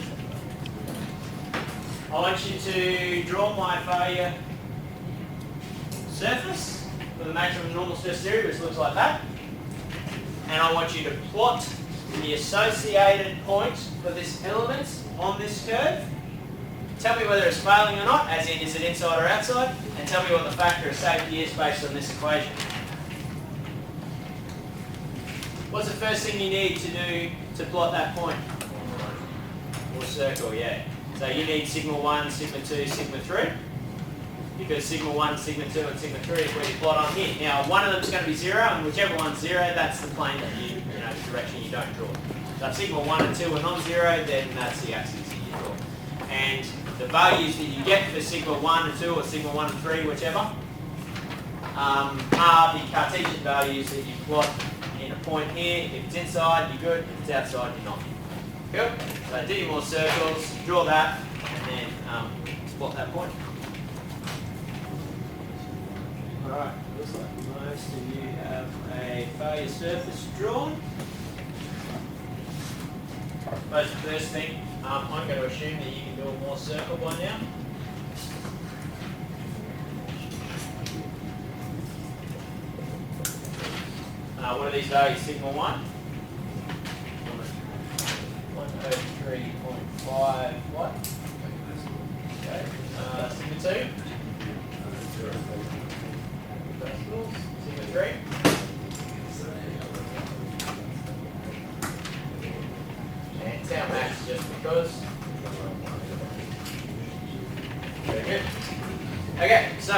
I want you to draw my failure surface for the maximum normal stress area, which looks like that. And I want you to plot the associated point for this element on this curve. Tell me whether it's failing or not, as in is it inside or outside, and tell me what the factor of safety is based on this equation. What's the first thing you need to do to plot that point? Or circle, yeah. So you need sigma 1, sigma 2, sigma 3. Because sigma 1, sigma 2 and sigma 3 is where you plot on here. Now one of them is going to be 0, and whichever one's 0, that's the plane that you know, the direction you don't draw. So if sigma 1 and 2 are non-zero, then that's the axis that you draw. And the values that you get for sigma 1 and 2 or sigma 1 and 3, whichever, are the Cartesian values that you plot in a point here. If it's inside, you're good. If it's outside, you're not. Good. So do your more circles, draw that, and then plot that point. Alright, looks like most of you have a failure surface drawn. But the first thing, I'm going to assume that you can do a more circle by now. What are these values? Sigma 1? 103.5 what? Okay. Sigma 2? Sigma 3? And tau max just because. Very good. Okay, so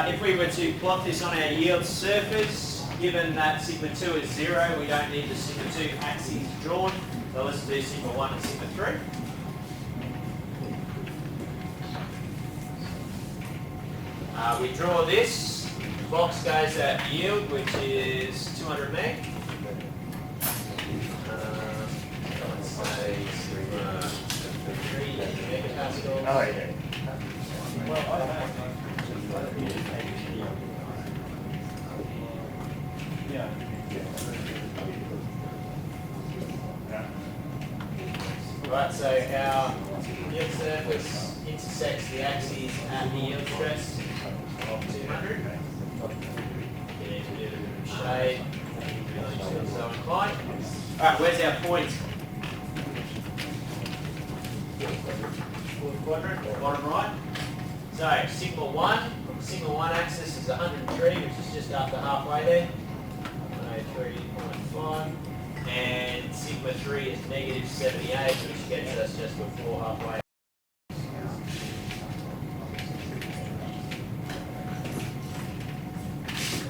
if we were to plot this on our yield surface, given that sigma 2 is 0, we don't need the sigma 2 axes drawn. So let's do sigma 1 and sigma 3. We draw this. The box goes at yield, which is 200 meg. Let's say sigma 3 megapascals. Oh, yeah. Yeah. Right, so our yield surface intersects the axes at the yield stress of 200. Get into a bit of shade, really so inclined. Alright, where's our point? Fourth quadrant, bottom right. So sigma 1 axis is 103, which is just after halfway there. 103.5. And sigma 3 is negative 78, which gets us just before halfway.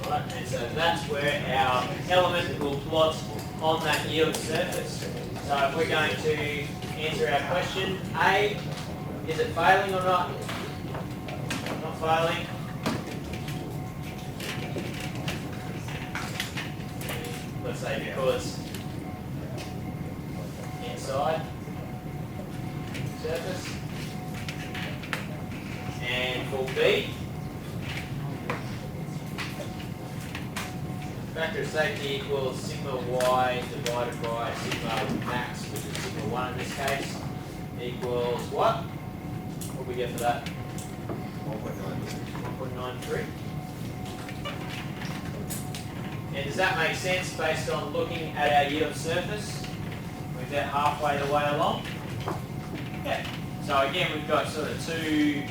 Alright, and so that's where our element will plot on that yield surface. So if we're going to answer our question, A, is it failing or not? Not failing. Let's say because inside surface. And for B, factor of safety equals sigma y divided by sigma max, which is sigma 1 in this case, equals what? What do we get for that? 1.93. And does that make sense based on looking at our yield surface? We're about halfway the way along. Yeah. So again, we've got sort of two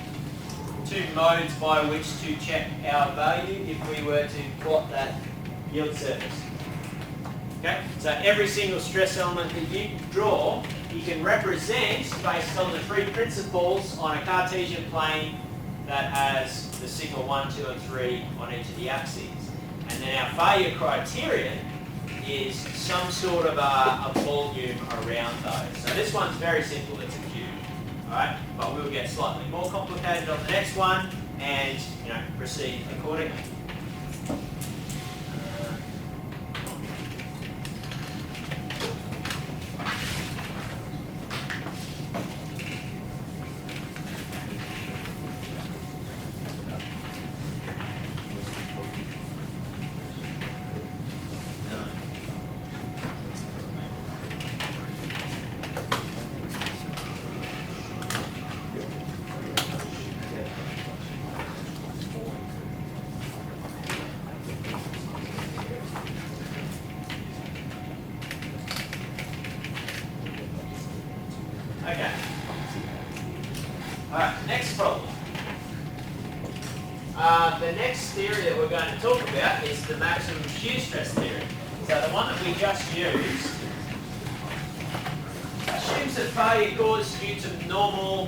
modes by which to check our value if we were to plot that yield surface. Okay. So every single stress element that you draw, you can represent based on the three principles on a Cartesian plane that has the sigma 1, 2, and 3 on each of the axes. And then our failure criterion is some sort of a volume around those. So this one's very simple, it's a cube. Alright, but we'll get slightly more complicated on the next one and proceed accordingly. Alright, next problem. The next theory that we're going to talk about is the maximum shear stress theory. So the one that we just used assumes that failure caused due to normal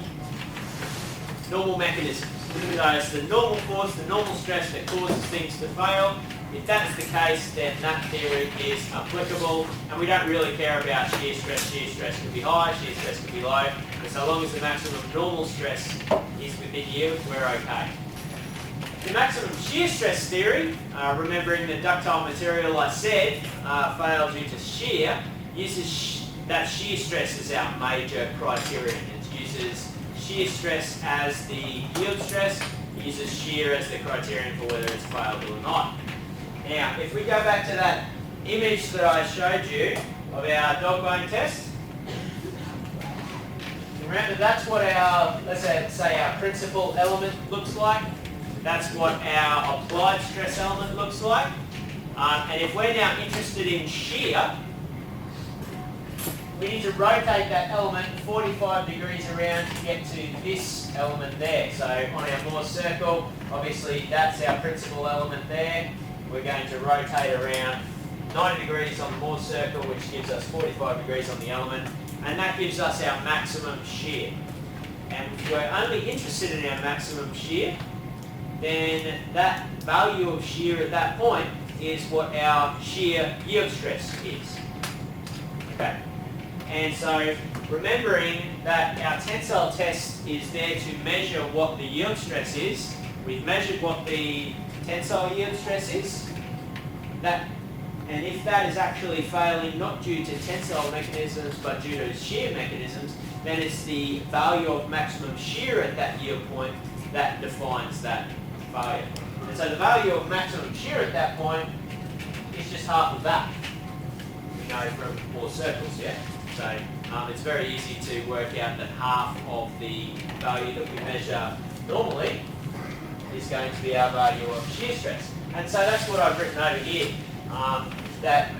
mechanisms. So it's the normal force, the normal stress that causes things to fail. If that's the case, then that theory is applicable, and we don't really care about shear stress. Shear stress can be high, shear stress can be low, but so long as the maximum normal stress is within yield, we're okay. The maximum shear stress theory, remembering the ductile material I said failed due to shear, uses that shear stress as our major criterion. It uses shear stress as the yield stress, it uses shear as the criterion for whether it's failed or not. Now, if we go back to that image that I showed you of our dog bone test, remember that's what our, let's say our principal element looks like. That's what our applied stress element looks like. And if we're now interested in shear, we need to rotate that element 45 degrees around to get to this element there. So on our Morse circle, obviously that's our principal element there. We're going to rotate around 90 degrees on the Morse circle, which gives us 45 degrees on the element, and that gives us our maximum shear. And if we're only interested in our maximum shear, then that value of shear at that point is what our shear yield stress is. Okay. And so remembering that our tensile test is there to measure what the yield stress is, we've measured what the tensile yield stress is, and if that is actually failing not due to tensile mechanisms but due to shear mechanisms, then it's the value of maximum shear at that yield point that defines that failure. And so the value of maximum shear at that point is just half of that. We know from more circles, yeah? So it's very easy to work out that half of the value that we measure normally is going to be our value of shear stress. And so that's what I've written over here, that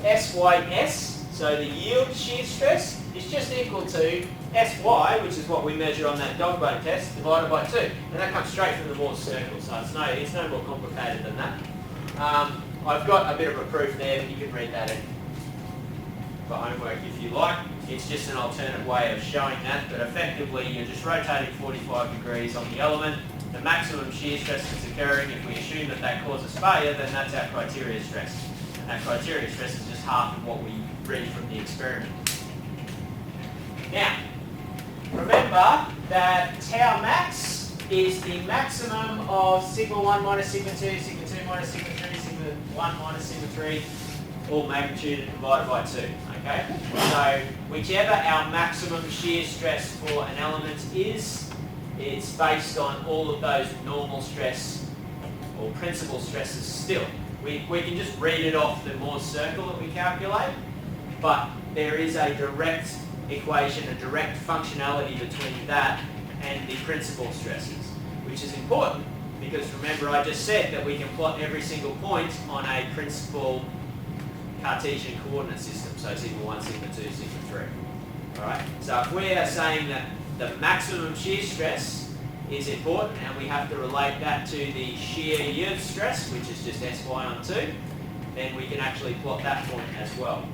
SYS, so the yield shear stress, is just equal to SY, which is what we measure on that dog bone test, divided by 2. And that comes straight from the Morse circle, so it's no more complicated than that. I've got a bit of a proof there, but you can read that in for homework if you like. It's just an alternate way of showing that, but effectively you're just rotating 45 degrees on the element. The maximum shear stress that's occurring, if we assume that that causes failure, then that's our criteria stress. And that criteria stress is just half of what we read from the experiment. Now, remember that tau max is the maximum of sigma 1 minus sigma 2, sigma 2 minus sigma 3, sigma 1 minus sigma 3, all magnitude divided by 2. Okay? So whichever our maximum shear stress for an element is, it's based on all of those normal stress or principal stresses still. We can just read it off the Morse circle that we calculate, but there is a direct equation, a direct functionality between that and the principal stresses, which is important because remember I just said that we can plot every single point on a principal Cartesian coordinate system, so sigma 1, sigma 2, sigma 3. Alright, so if we are saying that the maximum shear stress is important and we have to relate that to the shear yield stress, which is just SY on 2, then we can actually plot that point as well.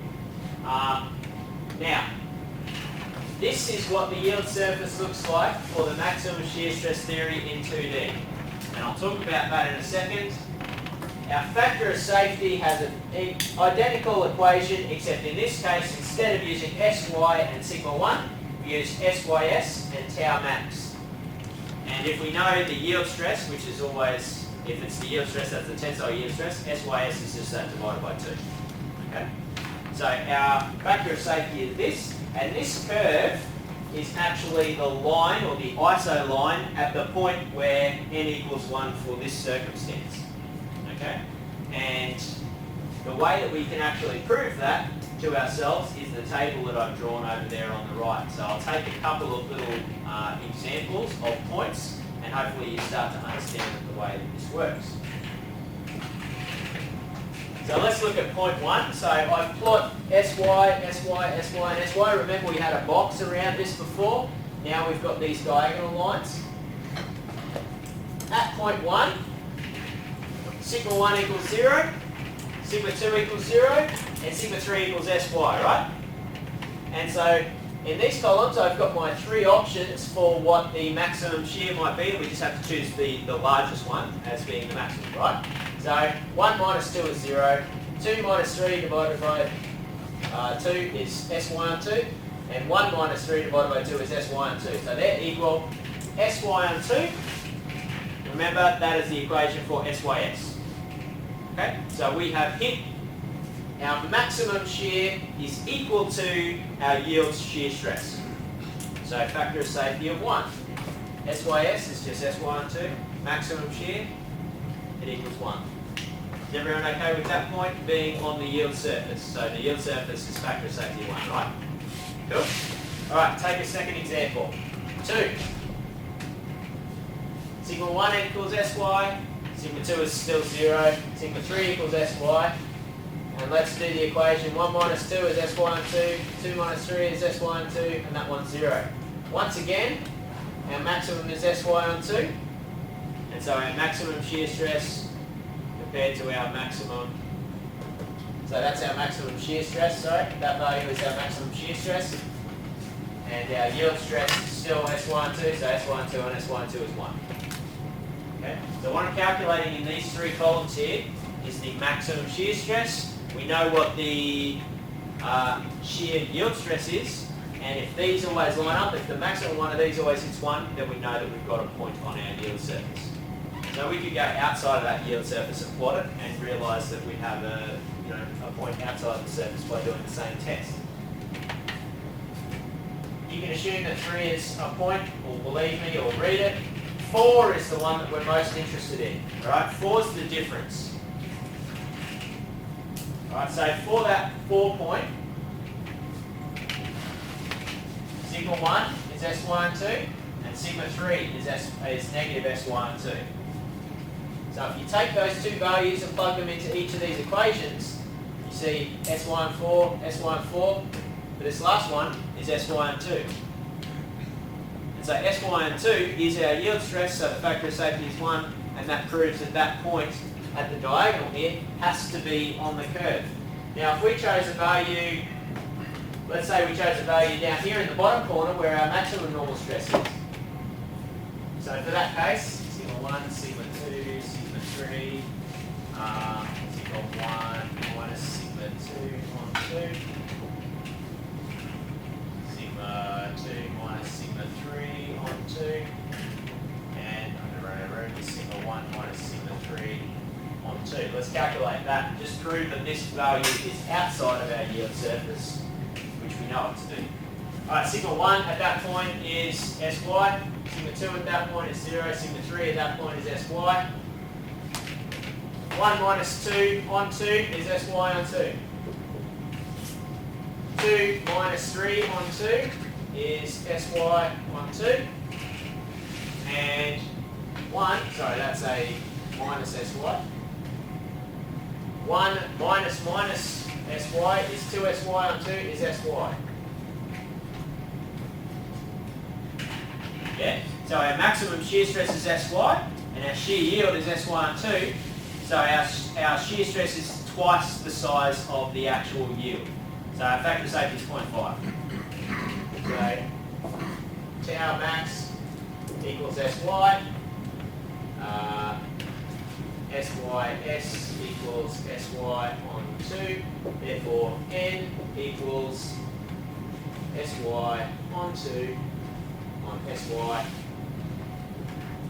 Now, this is what the yield surface looks like for the maximum shear stress theory in 2D. And I'll talk about that in a second. Our factor of safety has an identical equation, except in this case, instead of using SY and sigma 1, we use SYS and tau max. And if we know the yield stress, which is always, if it's the yield stress, that's the tensile yield stress, SYS is just that divided by 2. Okay? So our factor of safety is this, and this curve is actually the line, or the iso line, at the point where n equals 1 for this circumstance. Okay? And the way that we can actually prove that to ourselves is the table that I've drawn over there on the right. So I'll take a couple of little examples of points, and hopefully you start to understand the way that this works. So let's look at point 1. So I plot SY, SY, SY, and SY. Remember we had a box around this before. now we've got these diagonal lines. At point 1, sigma 1 equals 0, sigma 2 equals 0, and sigma 3 equals sy, right? And so in these columns I've got my 3 options for what the maximum shear might be. We just have to choose the largest one as being the maximum, right? So 1 minus 2 is 0, 2 minus 3 divided by 2 is sy12, and 1 minus 3 divided by 2 is sy12. So they're equal sy12. Remember, that is the equation for sys. Okay, so we have hit our maximum shear is equal to our yield shear stress. So factor of safety of 1. Sys is just sy12, maximum shear, it equals 1. Is everyone okay with that point being on the yield surface? So the yield surface is factor of safety 1, right? Cool. Alright, take a second example. 2. Sigma 1 equals sy, sigma 2 is still 0, sigma 3 equals sy. And let's do the equation. 1 minus 2 is sy12, 2 minus 3 is sy12, and that one's 0. Once again, our maximum is sy12, and so our maximum shear stress compared to our maximum, so that's our maximum shear stress, sorry, that value is our maximum shear stress, and our yield stress is still sy12, so sy12 and sy12 is 1. Okay, so what I'm calculating in these 3 columns here is the maximum shear stress. We know what the shear yield stress is, and if these always line up, if the maximum one of these always hits 1, then we know that we've got a point on our yield surface. So we could go outside of that yield surface and plot it and realise that we have a point outside the surface by doing the same test. You can assume that 3 is a point, or believe me, or read it. 4 is the one that we're most interested in, right? 4 is the difference. Alright, so for that 4 point, sigma 1 is sy12, and sigma 3 is negative sy12. So if you take those 2 values and plug them into each of these equations, you see sy14, sy14, but this last one is sy12. And so sy12 is our yield stress, so the factor of safety is 1, and that proves that that point at the diagonal here has to be on the curve. Now if we chose a value, let's say we chose a value down here in the bottom corner where our maximum normal stress is. So for that case, sigma 1, sigma 2, sigma 3, sigma 1 minus sigma 2 on 2, sigma 2 minus sigma 3 on 2, and I'm going to write over sigma 1 minus sigma 3 on 2. Let's calculate that and just prove that this value is outside of our yield surface, which we know it to be. Alright, sigma 1 at that point is sy, sigma 2 at that point is 0, sigma 3 at that point is sy. 1 minus 2 on 2 is sy on 2. 2 minus 3 on 2 is sy on 2. And 1, sorry, that's a minus sy. 1 minus minus sy is 2sy on 2 is sy. Yeah, so our maximum shear stress is sy, and our shear yield is sy on 2. So our shear stress is twice the size of the actual yield. So our factor of safety is 0.5. So tau max equals sy. Sys equals sy on 2, therefore n equals sy on 2 on sy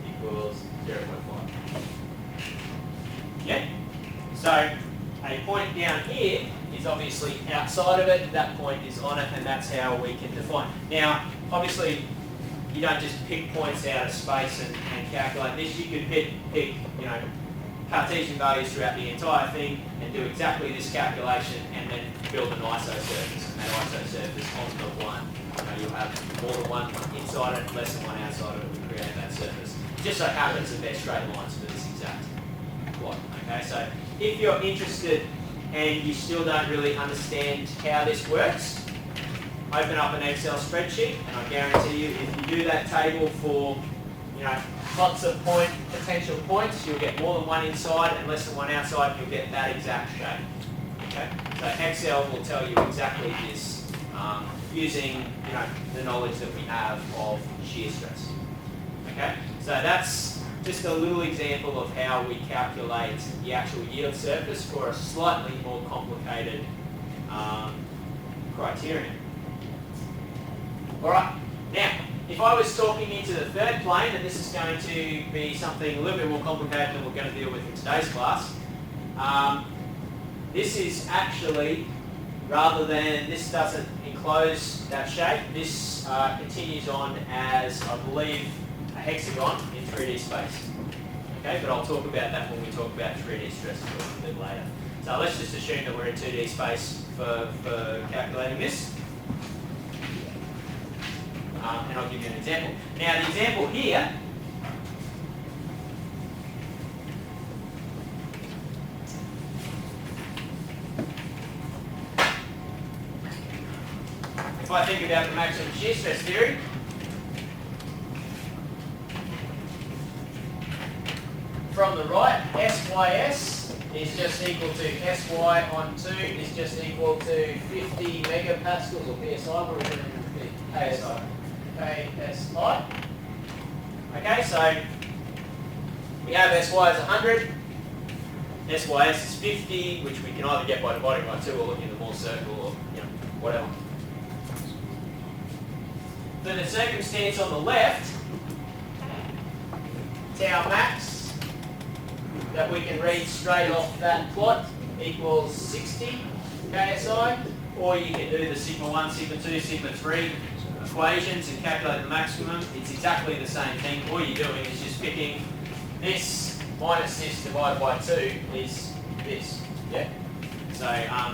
equals 0.5. Yeah? So a point down here is obviously outside of it, that point is on it, and that's how we can define. Now, obviously, you don't just pick points out of space and calculate this. You could pick Cartesian values throughout the entire thing and do exactly this calculation and then build an iso surface. And that iso surface on the one, you'll have more than one inside it, less than one outside of it to create that surface. It just so happens that they're straight lines for this exact plot. Okay, so if you're interested and you still don't really understand how this works, open up an Excel spreadsheet, and I guarantee you, if you do that table for, lots of potential points, you'll get more than one inside and less than one outside, and you'll get that exact shape. Okay? So Excel will tell you exactly this using, the knowledge that we have of shear stress. Okay? So that's just a little example of how we calculate the actual yield surface for a slightly more complicated criterion. Alright, now, if I was talking into the third plane, and this is going to be something a little bit more complicated than we're going to deal with in today's class, this is actually, rather than, this doesn't enclose that shape, this continues on as, I believe, a hexagon in 3D space. Okay, but I'll talk about that when we talk about 3D stress a little bit later. So let's just assume that we're in 2D space for calculating this. And I'll give you an example. Now the example here, if I think about the maximum shear stress theory, from the right, SYS is just equal to SY on 2 is just equal to 50 megapascals or PSI, what are we going to be? KSI. KSI. Okay, so we have SY as 100, SYS is 50, which we can either get by dividing by 2 or looking at the Moore circle or whatever. For the circumstance on the left, tau max, that we can read straight off that plot, equals 60 KSI, or you can do the sigma 1, sigma 2, sigma 3 equations and calculate the maximum. It's exactly the same thing. All you're doing is just picking this minus this divided by 2 is this. Yeah? So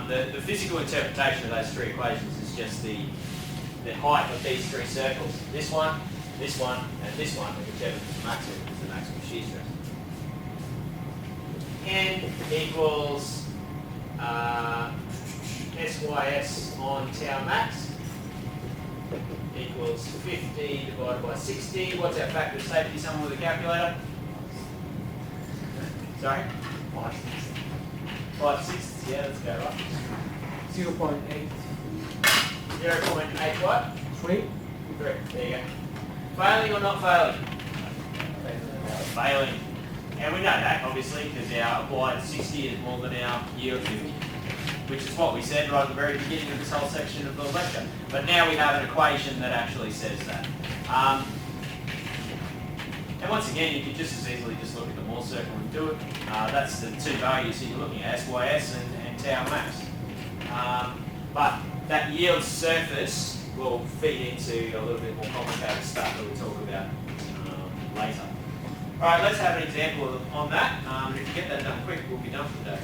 the physical interpretation of those 3 equations is just the height of these 3 circles. This one, and this one, and whichever is the maximum shear stress. N equals SYS on tau max equals 50 divided by 60. What's our factor of safety? Someone with a calculator? Sorry? 5/6. Yeah, let's go right. 0.8. 0.8 what? 3. 3. There you go. Failing or not failing? Failing. And we know that, obviously, because our applied 60 is more than our yield 50, which is what we said right at the very beginning of this whole section of the lecture. But now we have an equation that actually says that. And once again, you could just as easily just look at the Moore circle and do it. That's the 2 values that you're looking at, SYS and tau max. But that yield surface will feed into a little bit more complicated stuff that we'll talk about later. Alright, let's have an example on that. If you get that done quick, we'll be done for the day.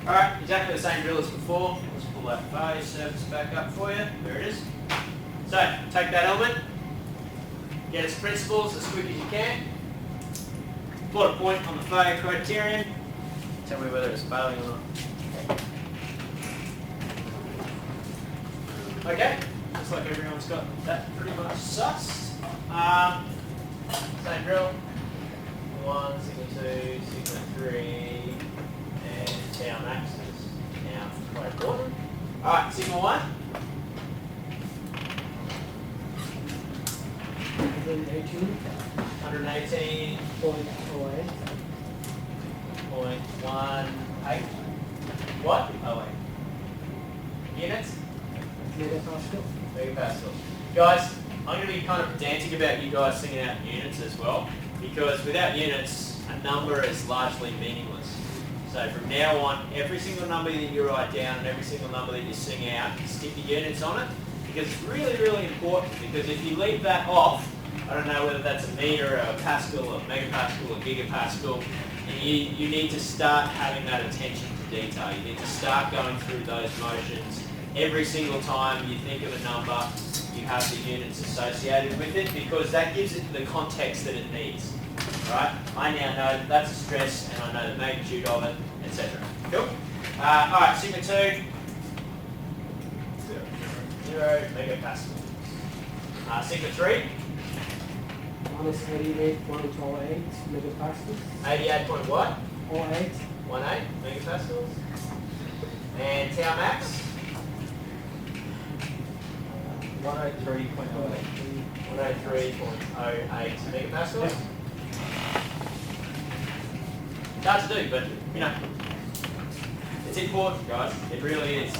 Alright, exactly the same drill as before. Let's pull that failure surface back up for you. There it is. So, take that element, get its principles as quick as you can, plot a point on the failure criterion, tell me whether it's failing or not. Okay, looks like everyone's got that pretty much sussed. Same drill. 1, sigma 2, sigma 3, and tau max is now quite important. Alright, sigma 1. 118. 118.18. What? Oh wait. Units? Megapascal. Guys, I'm going to be kind of pedantic about you guys singing out units as well, because without units, a number is largely meaningless. So from now on, every single number that you write down and every single number that you sing out, stick the units on it, because it's really, really important, because if you leave that off, I don't know whether that's a metre, a pascal, a megapascal, a gigapascal, and you need to start having that attention to detail. You need to start going through those motions. Every single time you think of a number, you have the units associated with it, because that gives it the context that it needs. Right? I now know that that's a stress, and I know the magnitude of it, etc. Cool? Alright, sigma 2, 0 megapascal. Sigma 3, Minus 88.08 megapascals. 88 point what? 08. 18 megapascals. And tau max? 103.08. 103.08 megapascals. It's hard to do, but you know, it's important, guys. It really is.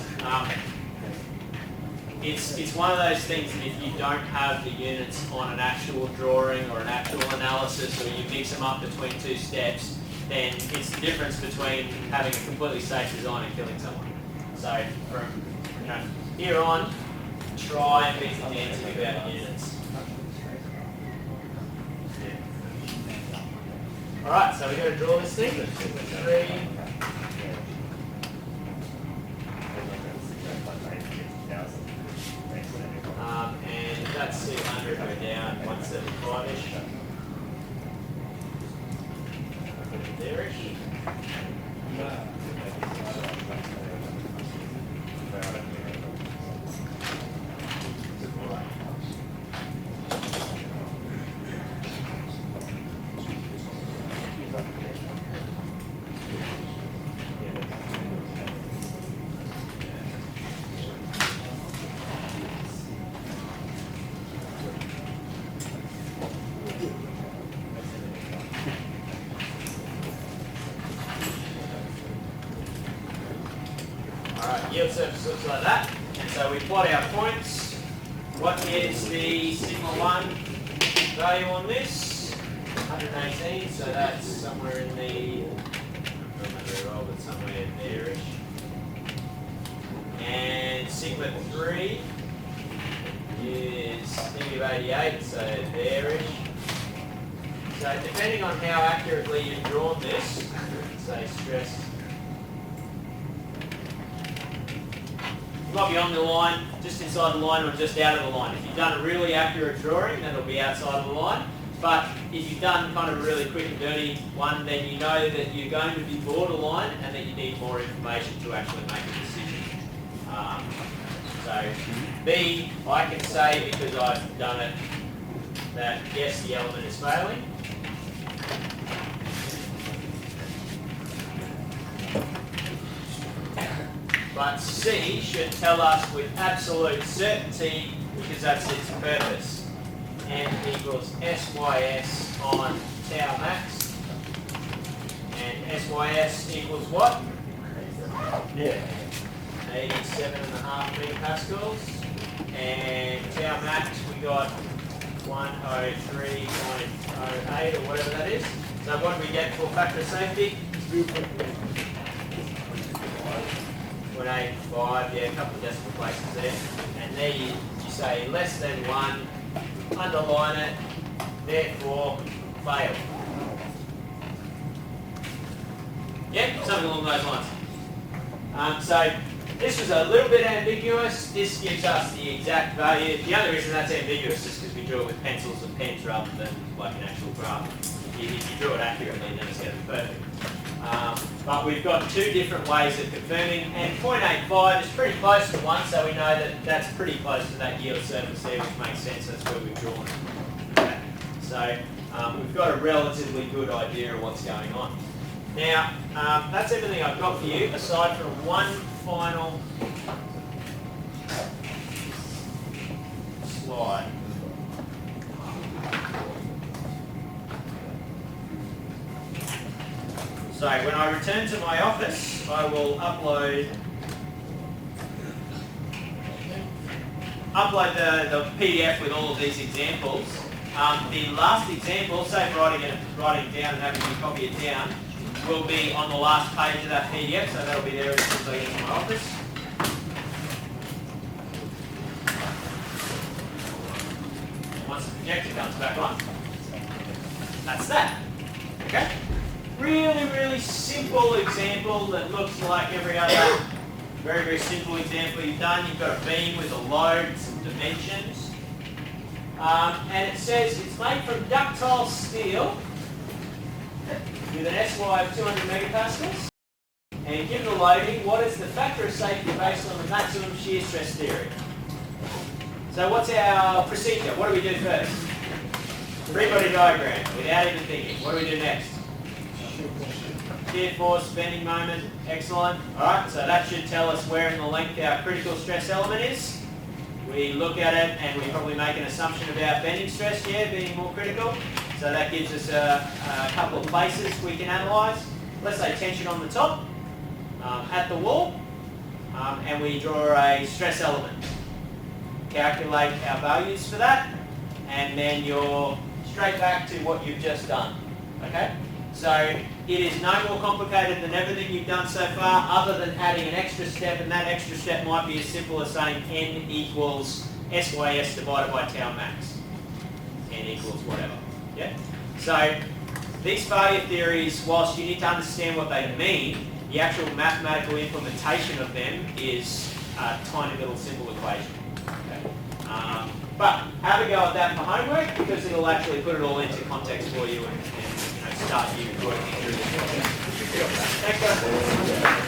It's one of those things that if you don't have the units on an actual drawing or an actual analysis, or you mix them up between two steps, then it's the difference between having a completely safe design and killing someone. So from here on, try and be pedantic about units. Alright, so we've got to draw this thing. 3. And that's 600, go down 175-ish. Put it there-ish. Alright, yield surface looks like that. And so we plot our points. What is the sigma 1 value on this? 118, so that's somewhere in the, I don't remember very well, but somewhere there-ish. And sigma 3 is -88, so there-ish. So depending on how accurately you've drawn this, say stress, you might be on the line, just inside the line, or just out of the line. If you've done a really accurate drawing, then it'll be outside of the line. But if you've done kind of a really quick and dirty one, then you know that you're going to be borderline and that you need more information to actually make a decision. So B, I can say, because I've done it, that yes, the element is failing. But C should tell us with absolute certainty, because that's its purpose. M equals SYS on tau max. And SYS equals what? Yeah. 87.5 megapascals. And tau max, we got 103.08 or whatever that is. So what do we get for factor of safety? 0.85, yeah, a couple of decimal places there. And there you say less than 1, underline it, therefore fail. Yeah, something along those lines. So this was a little bit ambiguous. This gives us the exact value. The only reason that's ambiguous is because we drew it with pencils and pens rather than like an actual graph. If you drew it accurately, then it's going to be perfect. But we've got two different ways of confirming, and 0.85 is pretty close to 1, so we know that that's pretty close to that yield surface there, which makes sense. That's where we've drawn it. Okay. So we've got a relatively good idea of what's going on. Now, that's everything I've got for you, aside from one final slide. So when I return to my office, I will upload the PDF with all of these examples. The last example, say writing it down and having you copy it down, will be on the last page of that PDF, so that'll be there as soon as I get to my office. Once the projector comes back on, that's that. Okay? Really, really simple example that looks like every other very, very simple example you've done. You've got a beam with a load, some dimensions. And it says it's made from ductile steel with an SY of 200 megapascals. And given the loading, what is the factor of safety based on the maximum shear stress theory? So what's our procedure? What do we do first? Three-body diagram, without even thinking. What do we do next? Shear force, bending moment, excellent. Alright, so that should tell us where in the length our critical stress element is. We look at it and we probably make an assumption about bending stress, being more critical. So that gives us a couple of places we can analyse. Let's say tension on the top, at the wall, and we draw a stress element. Calculate our values for that, and then you're straight back to what you've just done. Okay? So it is no more complicated than everything you've done so far, other than adding an extra step, and that extra step might be as simple as saying n equals SYS divided by tau max. N equals whatever. Yeah? So these failure theories, whilst you need to understand what they mean, the actual mathematical implementation of them is a tiny little simple equation. Okay? But have a go at that for homework, because it'll actually put it all into context for you and start you working through this. Thanks, guys.